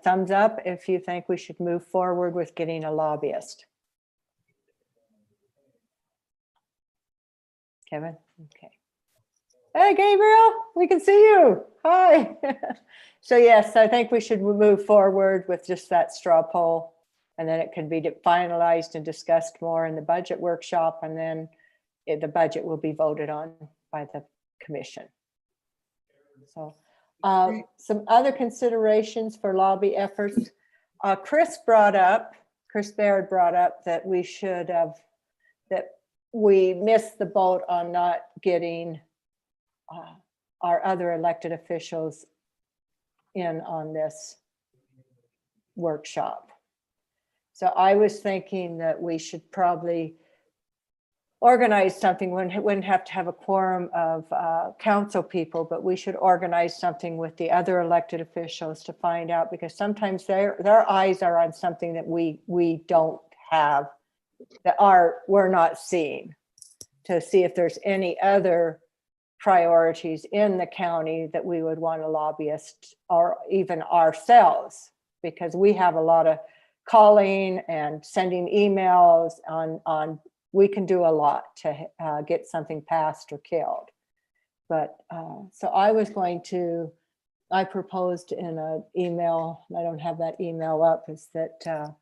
thumbs up if you think we should move forward with getting a lobbyist? Kevin? Okay. Hey, Gabriel, we can see you. Hi. So yes, I think we should move forward with just that straw poll, and then it can be finalized and discussed more in the budget workshop, and then the budget will be voted on by the commission. So some other considerations for lobby efforts. Chris Baird brought up that we should have, that we missed the boat on not getting our other elected officials in on this workshop. So I was thinking that we should probably organize something. Wouldn't have to have a quorum of council people, but we should organize something with the other elected officials to find out, because sometimes their eyes are on something that we don't have, that we're not seeing, to see if there's any other priorities in the county that we would want a lobbyist, or even ourselves, because we have a lot of calling and sending emails on we can do a lot to get something passed or killed. But so I proposed in an email, I don't have that email up, is that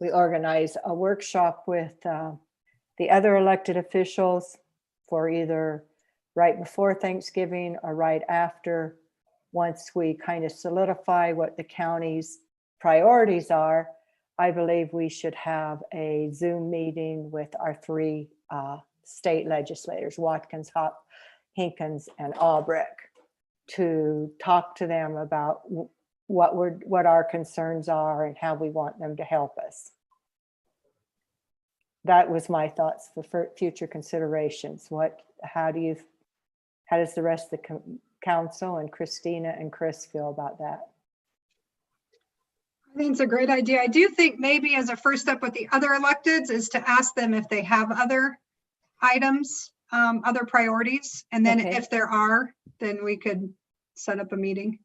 we organize a workshop with the other elected officials for either right before Thanksgiving or right after, once we kind of solidify what the county's priorities are. I believe we should have a Zoom meeting with our three state legislators, Watkins, Hinkins, and Albrecht, to talk to them about what our concerns are and how we want them to help us. That was my thoughts for future considerations. How does the rest of the council and Christina and Chris feel about that? I think it's a great idea. I do think maybe as a first step with the other electeds is to ask them if they have other items, other priorities. And then Okay. if there are, then we could set up a meeting.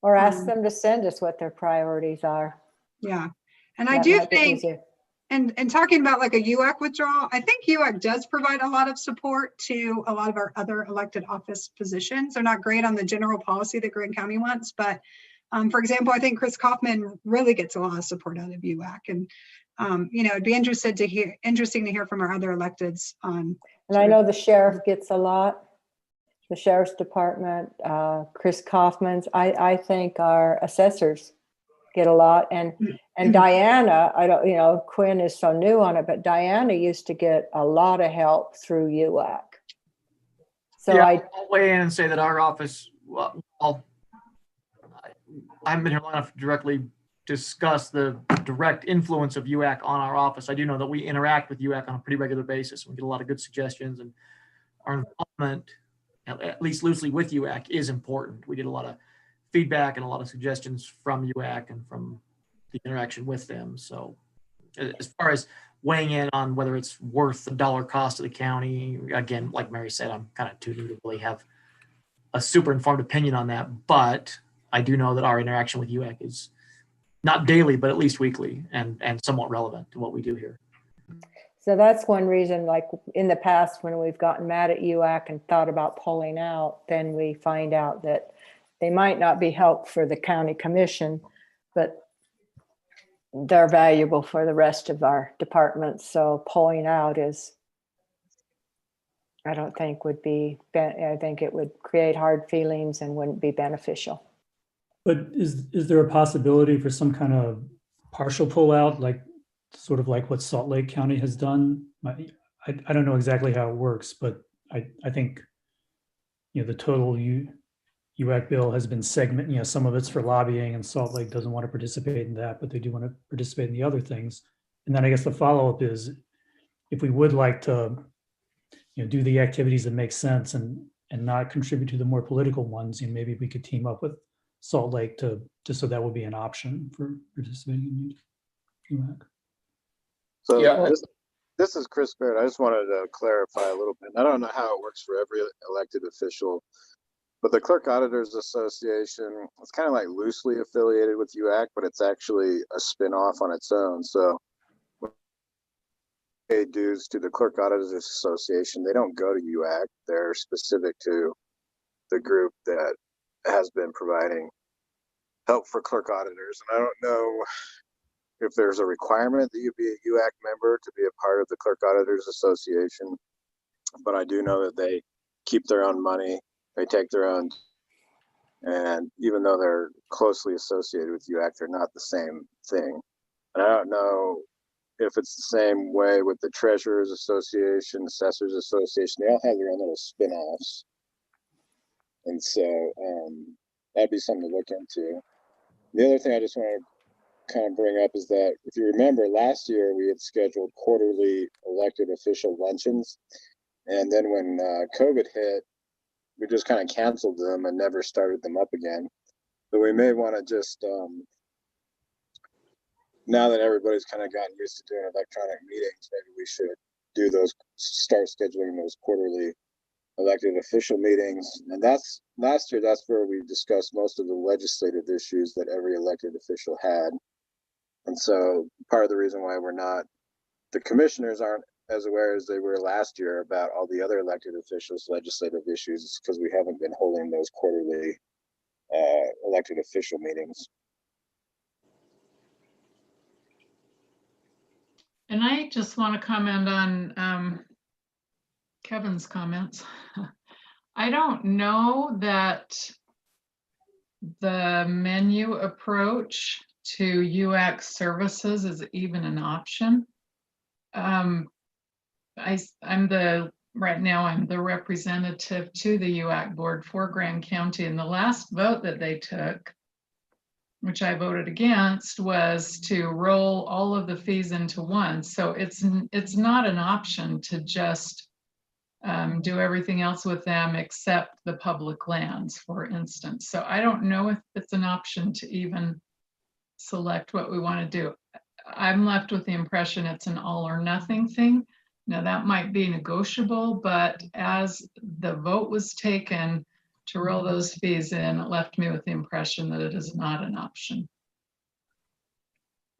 Or ask them to send us what their priorities are. Yeah. And I That do might be think, easier. and talking about like a UAC withdrawal, I think UAC does provide a lot of support to a lot of our other elected office positions. They're not great on the general policy that Grand County wants, but for example, I think Chris Kaufman really gets a lot of support out of UAC, and it'd be interesting to hear from our other electeds on. And I know the sheriff gets a lot, the sheriff's department, Chris Kaufman's. I think our assessors get a lot, and Diana, I don't, Quinn is so new on it, but Diana used to get a lot of help through UAC. So yeah, I'll weigh in and say that our office, I haven't been here long enough to directly discuss the direct influence of UAC on our office. I do know that we interact with UAC on a pretty regular basis. We get a lot of good suggestions, and our involvement, at least loosely with UAC, is important. We get a lot of feedback and a lot of suggestions from UAC and from the interaction with them. So as far as weighing in on whether it's worth the dollar cost of the county, again, like Mary said, I'm kind of too new to really have a super informed opinion on that, but I do know that our interaction with UAC is not daily, but at least weekly, and somewhat relevant to what we do here. So that's one reason, like in the past, when we've gotten mad at UAC and thought about pulling out, then we find out that they might not be help for the county commission, but they're valuable for the rest of our departments. So pulling out is, I don't think would be, I think it would create hard feelings and wouldn't be beneficial. But is there a possibility for some kind of partial pullout, like sort of like what Salt Lake County has done? I don't know exactly how it works, but I think the total UAC bill has been segment, some of it's for lobbying and Salt Lake doesn't want to participate in that, but they do want to participate in the other things. And then I guess the follow-up is if we would like to, do the activities that make sense and not contribute to the more political ones, maybe we could team up with Salt Lake just so that would be an option for participating in UAC. So Yeah. this is Chris Barrett. I just wanted to clarify a little bit. I don't know how it works for every elected official, but the Clerk Auditors Association, it's kind of like loosely affiliated with UAC, but it's actually a spin-off on its own. So pay dues to the Clerk Auditors Association, they don't go to UAC. They're specific to the group that has been providing help for clerk auditors. And I don't know if there's a requirement that you be a UAC member to be a part of the Clerk Auditors Association, but I do know that they keep their own money, they take their own, and even though they're closely associated with UAC, they're not the same thing. And I don't know if it's the same way with the Treasurers Association, Assessors Association. They all have their own little spin-offs. And so that'd be something to look into. The other thing I just want to kind of bring up is that if you remember last year, we had scheduled quarterly elected official luncheons. And then when COVID hit, we just kind of canceled them and never started them up again. So we may want to just, now that everybody's kind of gotten used to doing electronic meetings, maybe we should start scheduling those quarterly elected official meetings. And last year, that's where we discussed most of the legislative issues that every elected official had. And so part of the reason why the commissioners aren't as aware as they were last year about all the other elected officials' legislative issues is because we haven't been holding those quarterly elected official meetings. And I just want to comment on Kevin's comments. I don't know that the menu approach to UAC services is even an option. Right now I'm the representative to the UAC board for Grand County, and the last vote that they took, which I voted against, was to roll all of the fees into one. So it's not an option to just do everything else with them except the public lands, for instance. So I don't know if it's an option to even select what we want to do. I'm left with the impression it's an all or nothing thing. Now that might be negotiable, but as the vote was taken to roll those fees in, it left me with the impression that it is not an option.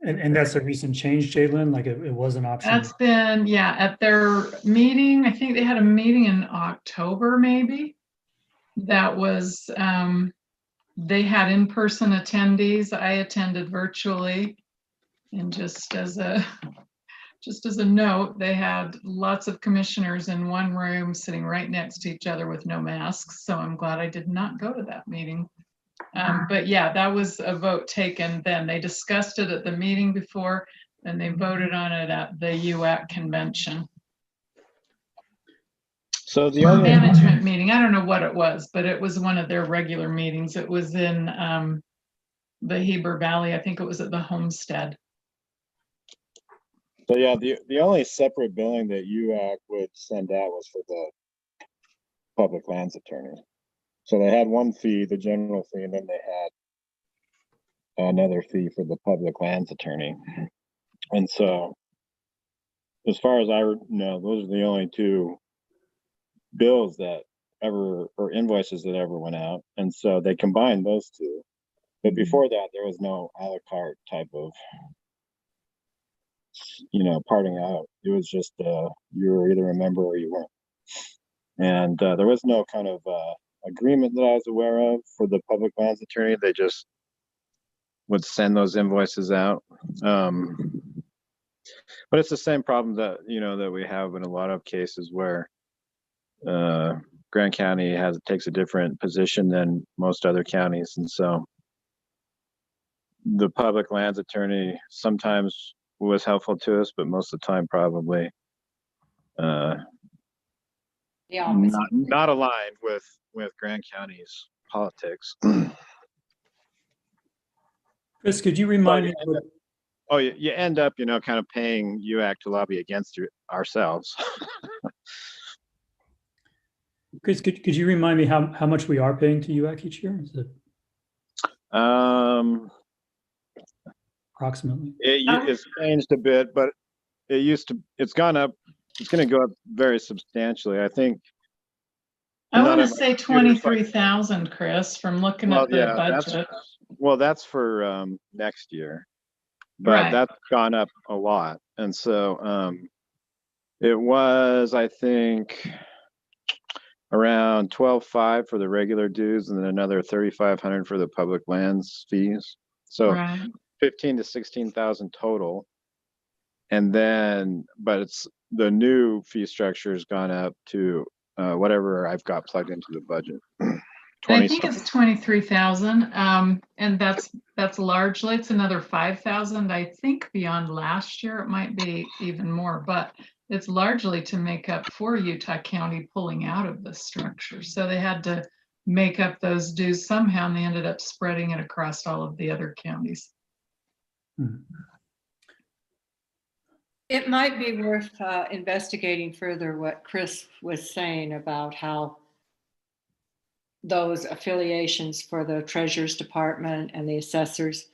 And that's a recent change, Jalen? Like it was an option? That's been, yeah, at their meeting, I think they had a meeting in October, maybe. That was, they had in-person attendees. I attended virtually. And just as a note, they had lots of commissioners in one room sitting right next to each other with no masks. So I'm glad I did not go to that meeting. But yeah, that was a vote taken then. They discussed it at the meeting before, and they voted on it at the UAC convention. So the only Management meeting, I don't know what it was, but it was one of their regular meetings. It was in the Heber Valley. I think it was at the Homestead. So yeah, the only separate billing that UAC would send out was for the public lands attorney. So they had one fee, the general fee, and then they had another fee for the public lands attorney. And so as far as I know, those are the only two bills that ever, or invoices that ever went out. And so they combined those two. But before that, there was no a la carte type of, parting out. It was just you were either a member or you weren't. And there was no kind of agreement that I was aware of for the public lands attorney. They just would send those invoices out. But it's the same problem that, that we have in a lot of cases where Grand County takes a different position than most other counties. And so the public lands attorney sometimes was helpful to us, but most of the time probably The opposite. not aligned with Grand County's politics. Chris, could you remind me? Oh, you end up, kind of paying UAC to lobby against ourselves. Chris, could you remind me how much we are paying to UAC each year? Is it approximately? It's changed a bit, but it's gone up. It's going to go up very substantially. I think. I want to say 23,000, Chris, from looking at the budget. That's for next year, but Right. That's gone up a lot. And so it was, I think, around 12,500 for the regular dues and then another 3,500 for the public lands fees. So Right. 15 to 16,000 total. And then, but it's the new fee structure has gone up to whatever I've got plugged into the budget. I think it's 23,000, and that's largely, it's another 5,000. I think beyond last year, it might be even more, but it's largely to make up for Utah County pulling out of this structure. So they had to make up those dues somehow, and they ended up spreading it across all of the other counties. It might be worth investigating further what Chris was saying about how those affiliations for the Treasurer's Department and the assessors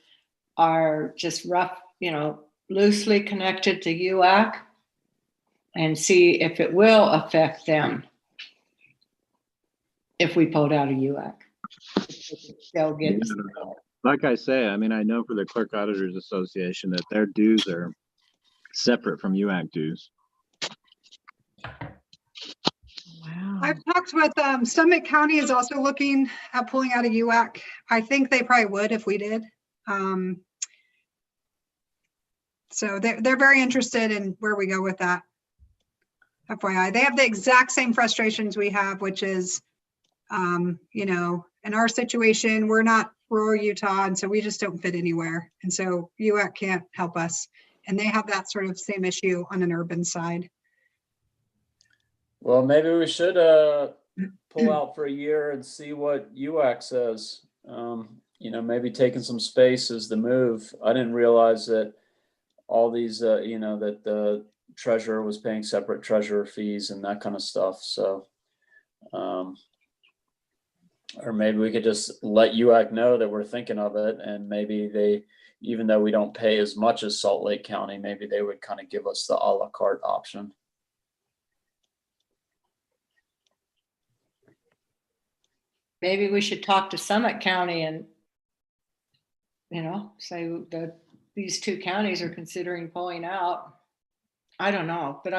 are just rough, loosely connected to UAC, and see if it will affect them if we pulled out of UAC. They'll get. Like I say, I mean, I know for the Clerk Auditors Association that their dues are separate from UAC dues. Wow. I've talked with Summit County is also looking at pulling out of UAC. I think they probably would if we did. So they're very interested in where we go with that. FYI, they have the exact same frustrations we have, which is, in our situation, we're not rural Utah, and so we just don't fit anywhere. And so UAC can't help us. And they have that sort of same issue on an urban side. Well, maybe we should pull out for a year and see what UAC says. Maybe taking some space is the move. I didn't realize that all these, that the treasurer was paying separate treasurer fees and that kind of stuff. So, or maybe we could just let UAC know that we're thinking of it, and maybe they, even though we don't pay as much as Salt Lake County, maybe they would kind of give us the a la carte option. Maybe we should talk to Summit County and, say that these two counties are considering pulling out. I don't know, but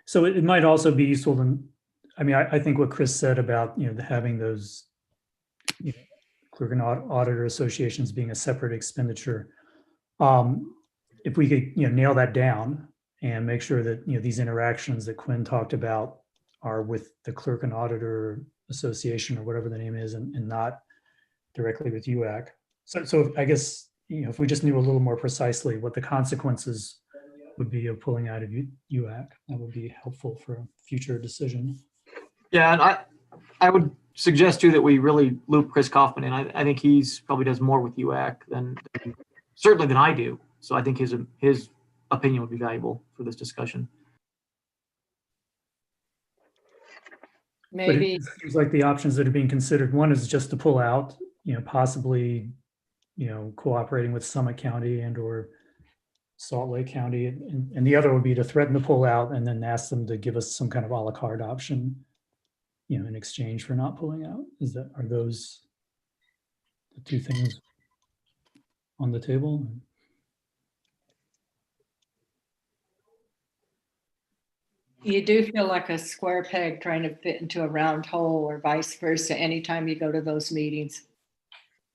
So it might also be useful I think what Chris said about, having those clerk and auditor associations being a separate expenditure. If we could, nail that down and make sure that, these interactions that Quinn talked about are with the Clerk and Auditor Association or whatever the name is, and not directly with UAC. So I guess, if we just knew a little more precisely what the consequences would be of pulling out of UAC, that would be helpful for a future decision. Yeah, and I would suggest too that we really loop Chris Kaufman in. I think he's probably does more with UAC than certainly than I do. So I think his opinion would be valuable for this discussion. maybe. But it seems like the options that are being considered, one is just to pull out, possibly, cooperating with Summit County and or Salt Lake County. And the other would be to threaten to pull out and then ask them to give us some kind of a la carte option, in exchange for not pulling out. Are those the two things on the table? You do feel like a square peg trying to fit into a round hole, or vice versa, anytime you go to those meetings.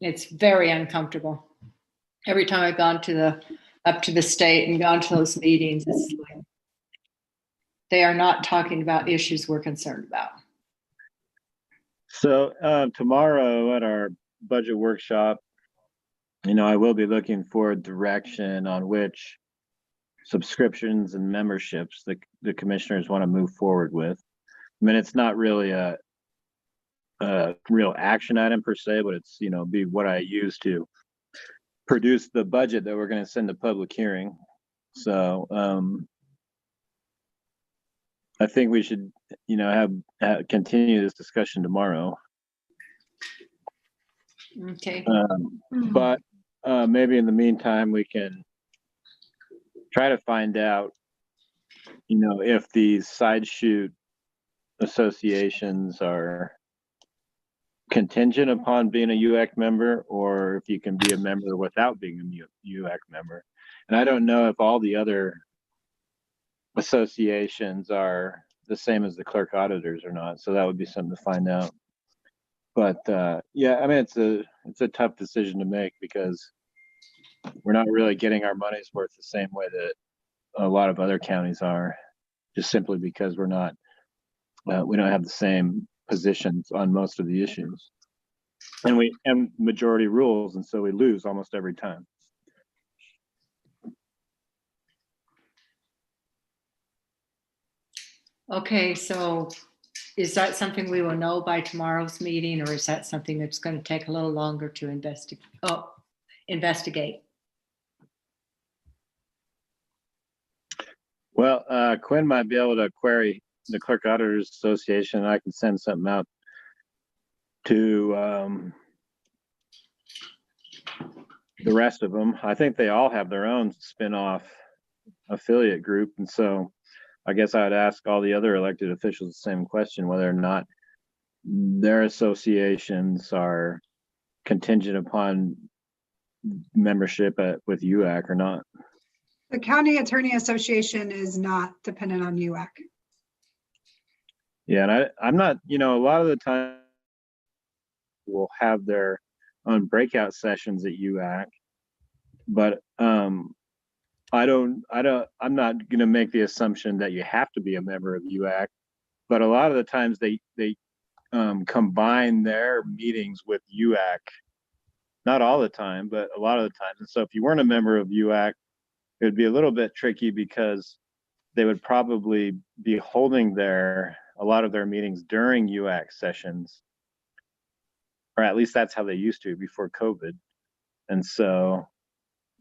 It's very uncomfortable. Every time I've gone up to the state and gone to those meetings, it's like they are not talking about issues we're concerned about. So tomorrow at our budget workshop, I will be looking for direction on which subscriptions and memberships the commissioners want to move forward with. I mean, it's not really a real action item per se, but it's, you know, be what I use to produce the budget that we're going to send to public hearing. So I think we should, you know, continue this discussion tomorrow. Okay. But maybe in the meantime, we can try to find out, you know, if these side shoot associations are contingent upon being a UAC member, or if you can be a member without being a UAC member. And I don't know if all the other associations are the same as the clerk auditors or not. So that would be something to find out. But yeah, I mean, it's a tough decision to make because we're not really getting our money's worth the same way that a lot of other counties are, just simply because we don't have the same positions on most of the issues, and majority rules, and so we lose almost every time. Okay, so is that something we will know by tomorrow's meeting, or is that something that's going to take a little longer to investigate? Well, Quinn might be able to query the Clerk Auditors Association. I can send something out to the rest of them. I think they all have their own spin-off affiliate group, and so I guess I would ask all the other elected officials the same question, whether or not their associations are contingent upon membership with UAC or not. The County Attorney Association is not dependent on UAC. Yeah, and I'm not, you know, a lot of the time we'll have their own breakout sessions at UAC, but I'm not going to make the assumption that you have to be a member of UAC, but a lot of the times they combine their meetings with UAC. Not all the time, but a lot of the time. And so if you weren't a member of UAC, it would be a little bit tricky because they would probably be holding a lot of their meetings during UAC sessions, or at least that's how they used to before COVID. And so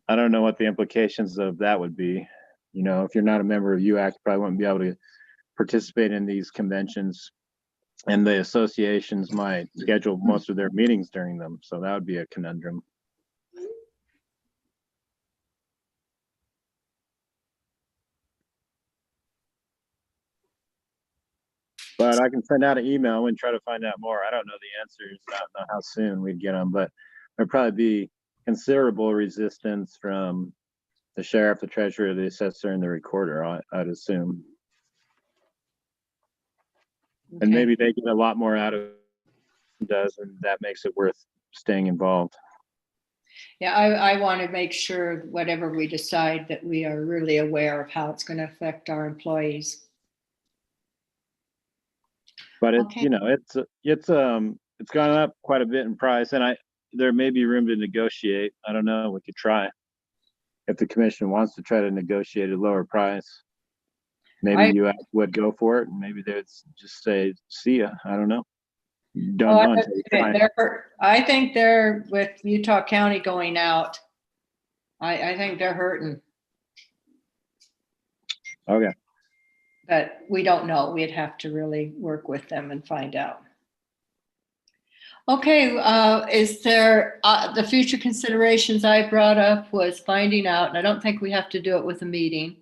I don't know what the implications of that would be. You know, if you're not a member of UAC, you probably wouldn't be able to participate in these conventions, and the associations might schedule most of their meetings during them. So that would be a conundrum. But I can send out an email and try to find out more. I don't know the answers. I don't know how soon we'd get them, but there'd probably be considerable resistance from the sheriff, the treasurer, the assessor, and the recorder, I'd assume. Okay. And maybe they get a lot more out of it does, and that makes it worth staying involved. Yeah, I want to make sure whatever we decide that we are really aware of how it's going to affect our employees. But it's, Okay. you know, it's gone up quite a bit in price, and there may be room to negotiate. I don't know. We could try if the commission wants to try to negotiate a lower price. Maybe you would go for it, and maybe they'd just say, "See ya." I don't know. Don't know until you try. I think they're with Utah County going out. I think they're hurting, Okay. but we don't know. We'd have to really work with them and find out. Okay, is there the future considerations I brought up was finding out, and I don't think we have to do it with a meeting,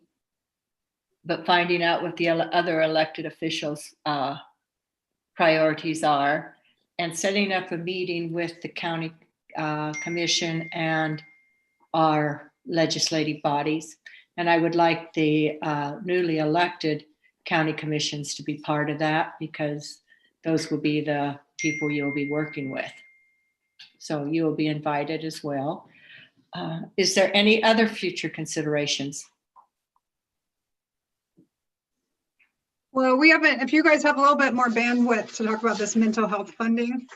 but finding out what the other elected officials' priorities are, and setting up a meeting with the county commission and our legislative bodies. And I would like the newly elected county commissions to be part of that, because those will be the people you'll be working with. So you will be invited as well. Is there any other future considerations? Well, we haven't, if you guys have a little bit more bandwidth to talk about this mental health funding.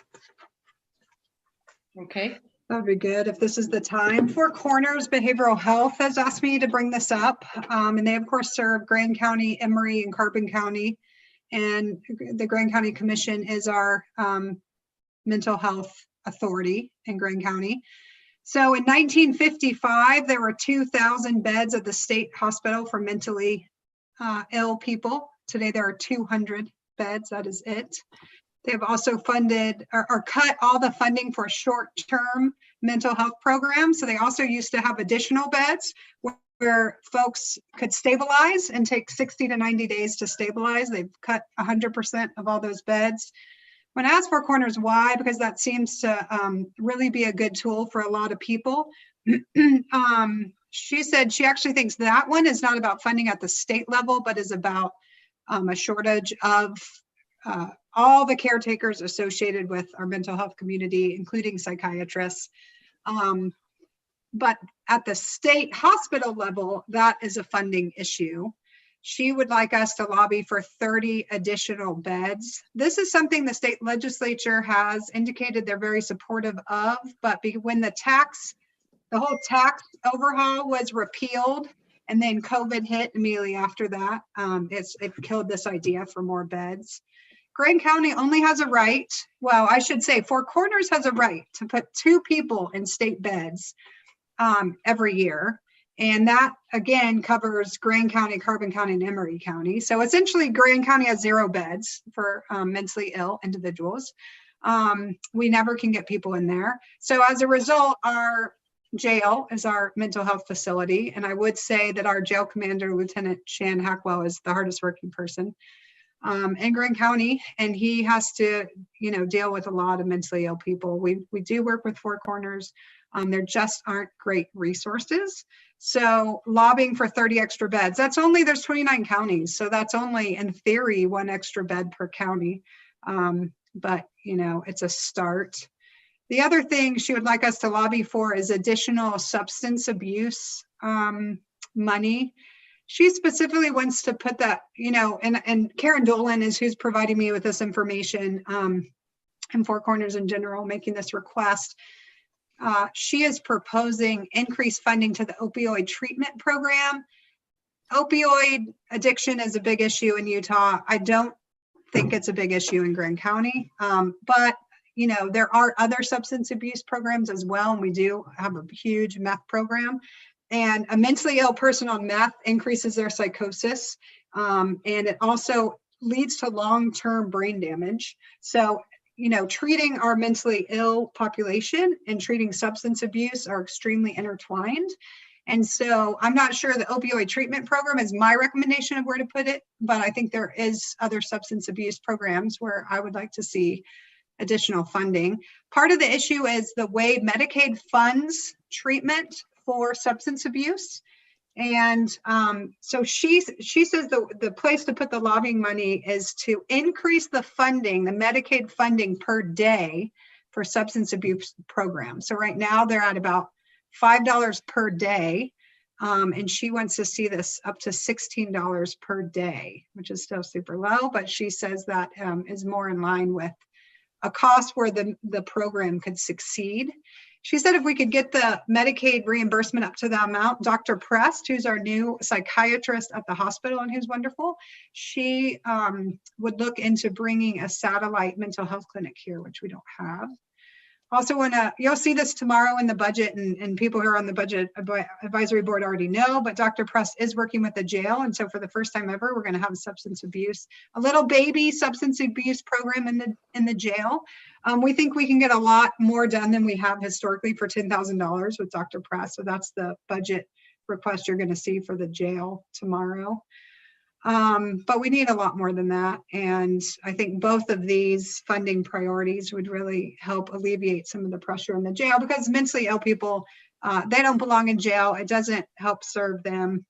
Okay. That'd be good if this is the time. Four Corners Behavioral Health has asked me to bring this up. And they of course serve Grand County, Emery, and Carbon County. And the Grand County Commission is our mental health authority in Grand County. So in 1955, there were 2,000 beds at the state hospital for mentally ill people. Today, there are 200 beds. That is it. They have also funded or cut all the funding for short-term mental health programs. So they also used to have additional beds where folks could stabilize and take 60 to 90 days to stabilize. They've cut 100% of all those beds. When I asked Four Corners why, because that seems to really be a good tool for a lot of people. She said she actually thinks that one is not about funding at the state level, but is about a shortage of all the caretakers associated with our mental health community, including psychiatrists. But at the state hospital level, that is a funding issue. She would like us to lobby for 30 additional beds. This is something the state legislature has indicated they're very supportive of, but when the whole tax overhaul was repealed and then COVID hit immediately after that, it killed this idea for more beds. Grand County only has a right, well, I should say Four Corners has a right to put 2 people in state beds every year. And that again covers Grand County, Carbon County, and Emery County. So essentially Grand County has 0 beds for mentally ill individuals. We never can get people in there. So as a result, our jail is our mental health facility. And I would say that our jail commander, Lieutenant Shan Hackwell, is the hardest working person in Grand County. And he has to, deal with a lot of mentally ill people. We do work with Four Corners. There just aren't great resources. So lobbying for 30 extra beds, there's 29 counties. So that's only in theory 1 extra bed per county. But it's a start. The other thing she would like us to lobby for is additional substance abuse money. She specifically wants to put that, and Karen Dolan is who's providing me with this information, and Four Corners in general, making this request. She is proposing increased funding to the opioid treatment program. Opioid addiction is a big issue in Utah. I don't think it's a big issue in Grand County, but there are other substance abuse programs as well, and we do have a huge meth program. And a mentally ill person on meth increases their psychosis, and it also leads to long-term brain damage. So treating our mentally ill population and treating substance abuse are extremely intertwined. And so I'm not sure the opioid treatment program is my recommendation of where to put it, but I think there is other substance abuse programs where I would like to see additional funding. Part of the issue is the way Medicaid funds treatment for substance abuse. And so she says the place to put the lobbying money is to increase the funding, the Medicaid funding per day for substance abuse programs. So right now they're at about $5 per day. And she wants to see this up to $16 per day, which is still super low, but she says that is more in line with a cost where the program could succeed. She said if we could get the Medicaid reimbursement up to the amount, Dr. Prest, who's our new psychiatrist at the hospital and who's wonderful, she would look into bringing a satellite mental health clinic here, which we don't have. Also you'll see this tomorrow in the budget, and people who are on the budget advisory board already know, but Dr. Prest is working with the jail. And so for the first time ever, we're going to have a little baby substance abuse program in the jail. We think we can get a lot more done than we have historically for $10,000 with Dr. Prest. So that's the budget request you're going to see for the jail tomorrow. But we need a lot more than that. And I think both of these funding priorities would really help alleviate some of the pressure in the jail, because mentally ill people, they don't belong in jail. It doesn't help serve them.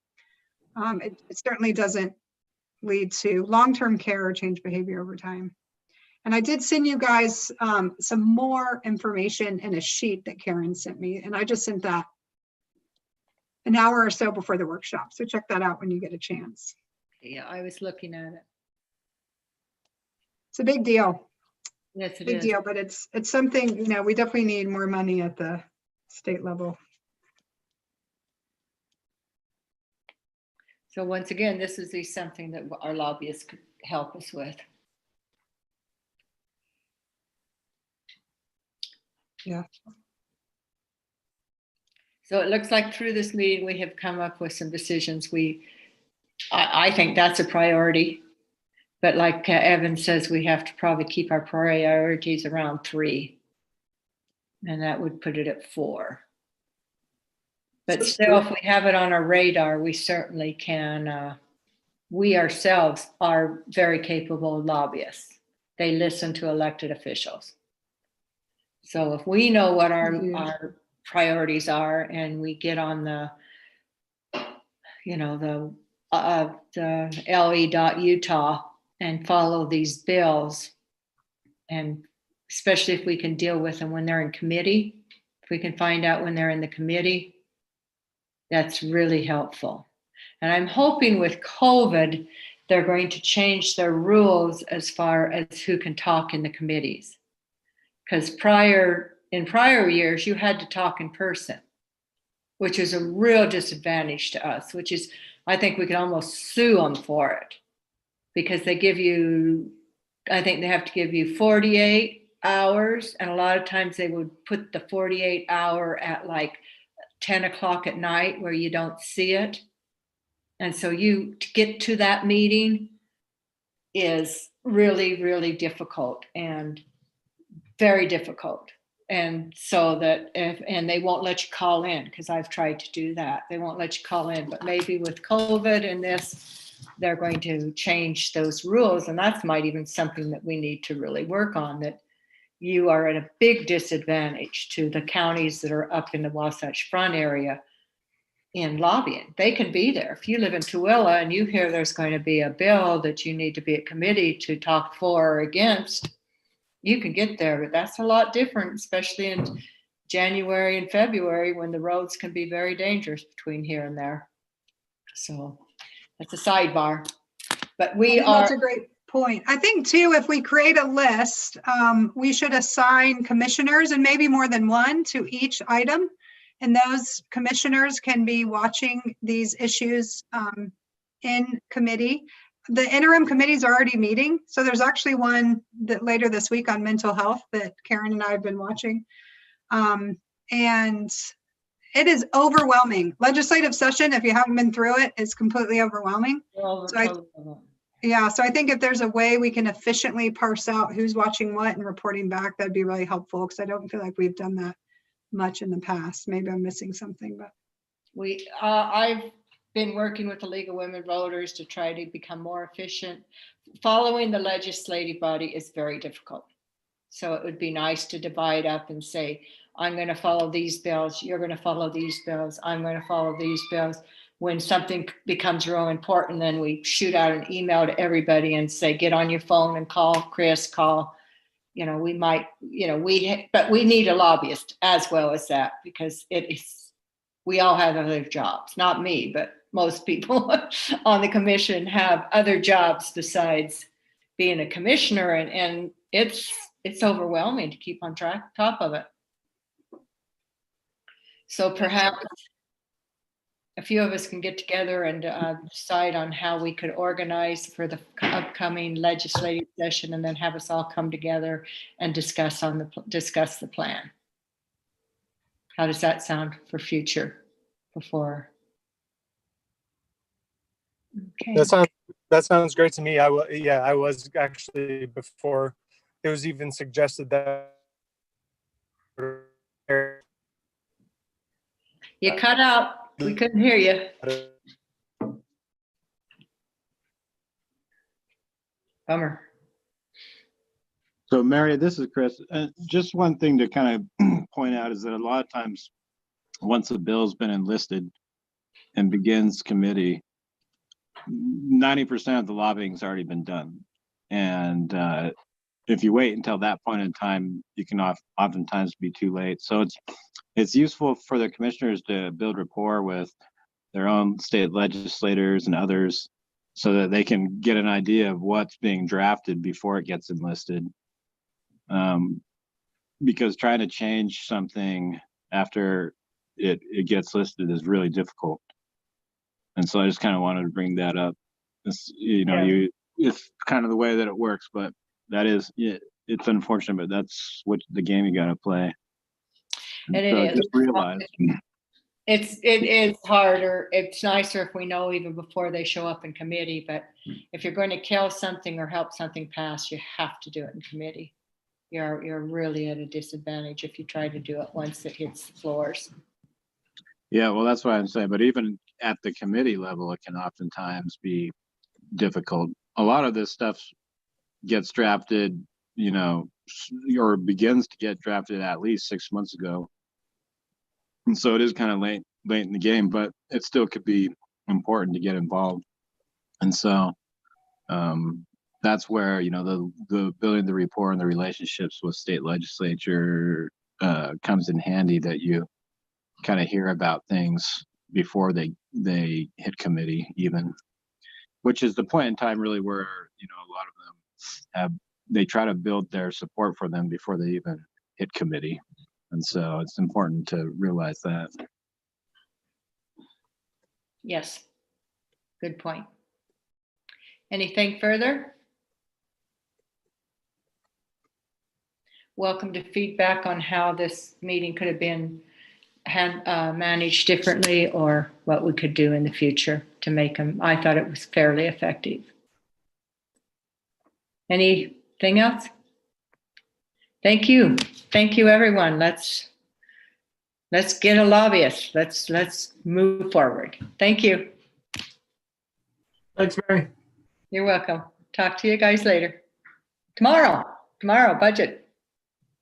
It certainly doesn't lead to long-term care or change behavior over time. And I did send you guys some more information in a sheet that Karen sent me. And I just sent that an hour or so before the workshop. So check that out when you get a chance. Yeah, I was looking at it. It's a big deal. Yes, it Big is. deal, but it's something, we definitely need more money at the state level. So once again, this is something that our lobbyists could help us with. Yeah. So it looks like through this meeting, we have come up with some decisions. I think that's a priority. But like Evan says, we have to probably keep our priorities around 3. And that would put it at 4. But still, if we have it on our radar, we certainly can, we ourselves are very capable lobbyists. They listen to elected officials. So if we know what our priorities are and we get on the LE.Utah and follow these bills, and especially if we can deal with them when they're in committee, if we can find out when they're in the committee, that's really helpful. And I'm hoping with COVID, they're going to change their rules as far as who can talk in the committees. Because in prior years, you had to talk in person, which is a real disadvantage to us, which is, I think we could almost sue them for it, because they give you, I think they have to give you 48 hours. And a lot of times they would put the 48 hour at like 10 o'clock at night where you don't see it. And so to get to that meeting is really, really difficult and very difficult. And so and they won't let you call in, because I've tried to do that. They won't let you call in, but maybe with COVID and this, they're going to change those rules. And that might even something that we need to really work on, that you are at a big disadvantage to the counties that are up in the Wasatch Front area in lobbying. They can be there. If you live in Tooele and you hear there's going to be a bill that you need to be at committee to talk for or against, you can get there, but that's a lot different, especially in January and February when the roads can be very dangerous between here and there. So that's a sidebar, but That's a great point. I think too, if we create a list, we should assign commissioners, and maybe more than one, to each item. And those commissioners can be watching these issues in committee. The interim committees are already meeting. So there's actually one that later this week on mental health that Karen and I have been watching. And it is overwhelming. Legislative session, if you haven't been through it, is completely overwhelming. So I think if there's a way we can efficiently parse out who's watching what and reporting back, that'd be really helpful, because I don't feel like we've done that much in the past. Maybe I'm missing something, but I've been working with the League of Women Voters to try to become more efficient. Following the legislative body is very difficult. So it would be nice to divide up and say, I'm going to follow these bills, you're going to follow these bills, I'm going to follow these bills. When something becomes real important, then we shoot out an email to everybody and say, get on your phone and call Chris, we might, but we need a lobbyist as well as that, because we all have other jobs, not me, but most people on the commission have other jobs besides being a commissioner, and it's overwhelming to keep on top of it. So perhaps a few of us can get together and decide on how we could organize for the upcoming legislative session, and then have us all come together and discuss the plan. How does that sound for future before? Okay. That sounds great to me. I was actually, before it was even suggested that. You cut out. We couldn't hear you. Bummer. So Mary, this is Chris. Just one thing to kind of point out is that a lot of times, once a bill's been enlisted and begins committee, 90% of the lobbying's already been done. And if you wait until that point in time, you can oftentimes be too late. So it's useful for the commissioners to build rapport with their own state legislators and others, so that they can get an idea of what's being drafted before it gets enlisted. Because trying to change something after it gets listed is really difficult. And so I just kind of wanted to bring that up. It's, it's kind of the way that it works, but that is, it's unfortunate, but that's what the game you got to play. And it So is. just realize. It is harder. It's nicer if we know even before they show up in committee, but if you're going to kill something or help something pass, you have to do it in committee. You're really at a disadvantage if you try to do it once it hits the floors. Yeah, well, that's what I'm saying. But even at the committee level, it can oftentimes be difficult. A lot of this stuff gets drafted, or begins to get drafted at least 6 months ago. And so it is kind of late in the game, but it still could be important to get involved. And so that's where, the building the rapport and the relationships with state legislature comes in handy, that you kind of hear about things before they hit committee even, which is the point in time really where, a lot of them they try to build their support for them before they even hit committee. And so it's important to realize that. Yes, good point. Anything further? Welcome to feedback on how this meeting could have been managed differently, or what we could do in the future to make them. I thought it was fairly effective. Anything else? Thank you. Thank you, everyone. Let's get a lobbyist. Let's move forward. Thank you. Thanks, Mary. You're welcome. Talk to you guys later. Tomorrow, budget.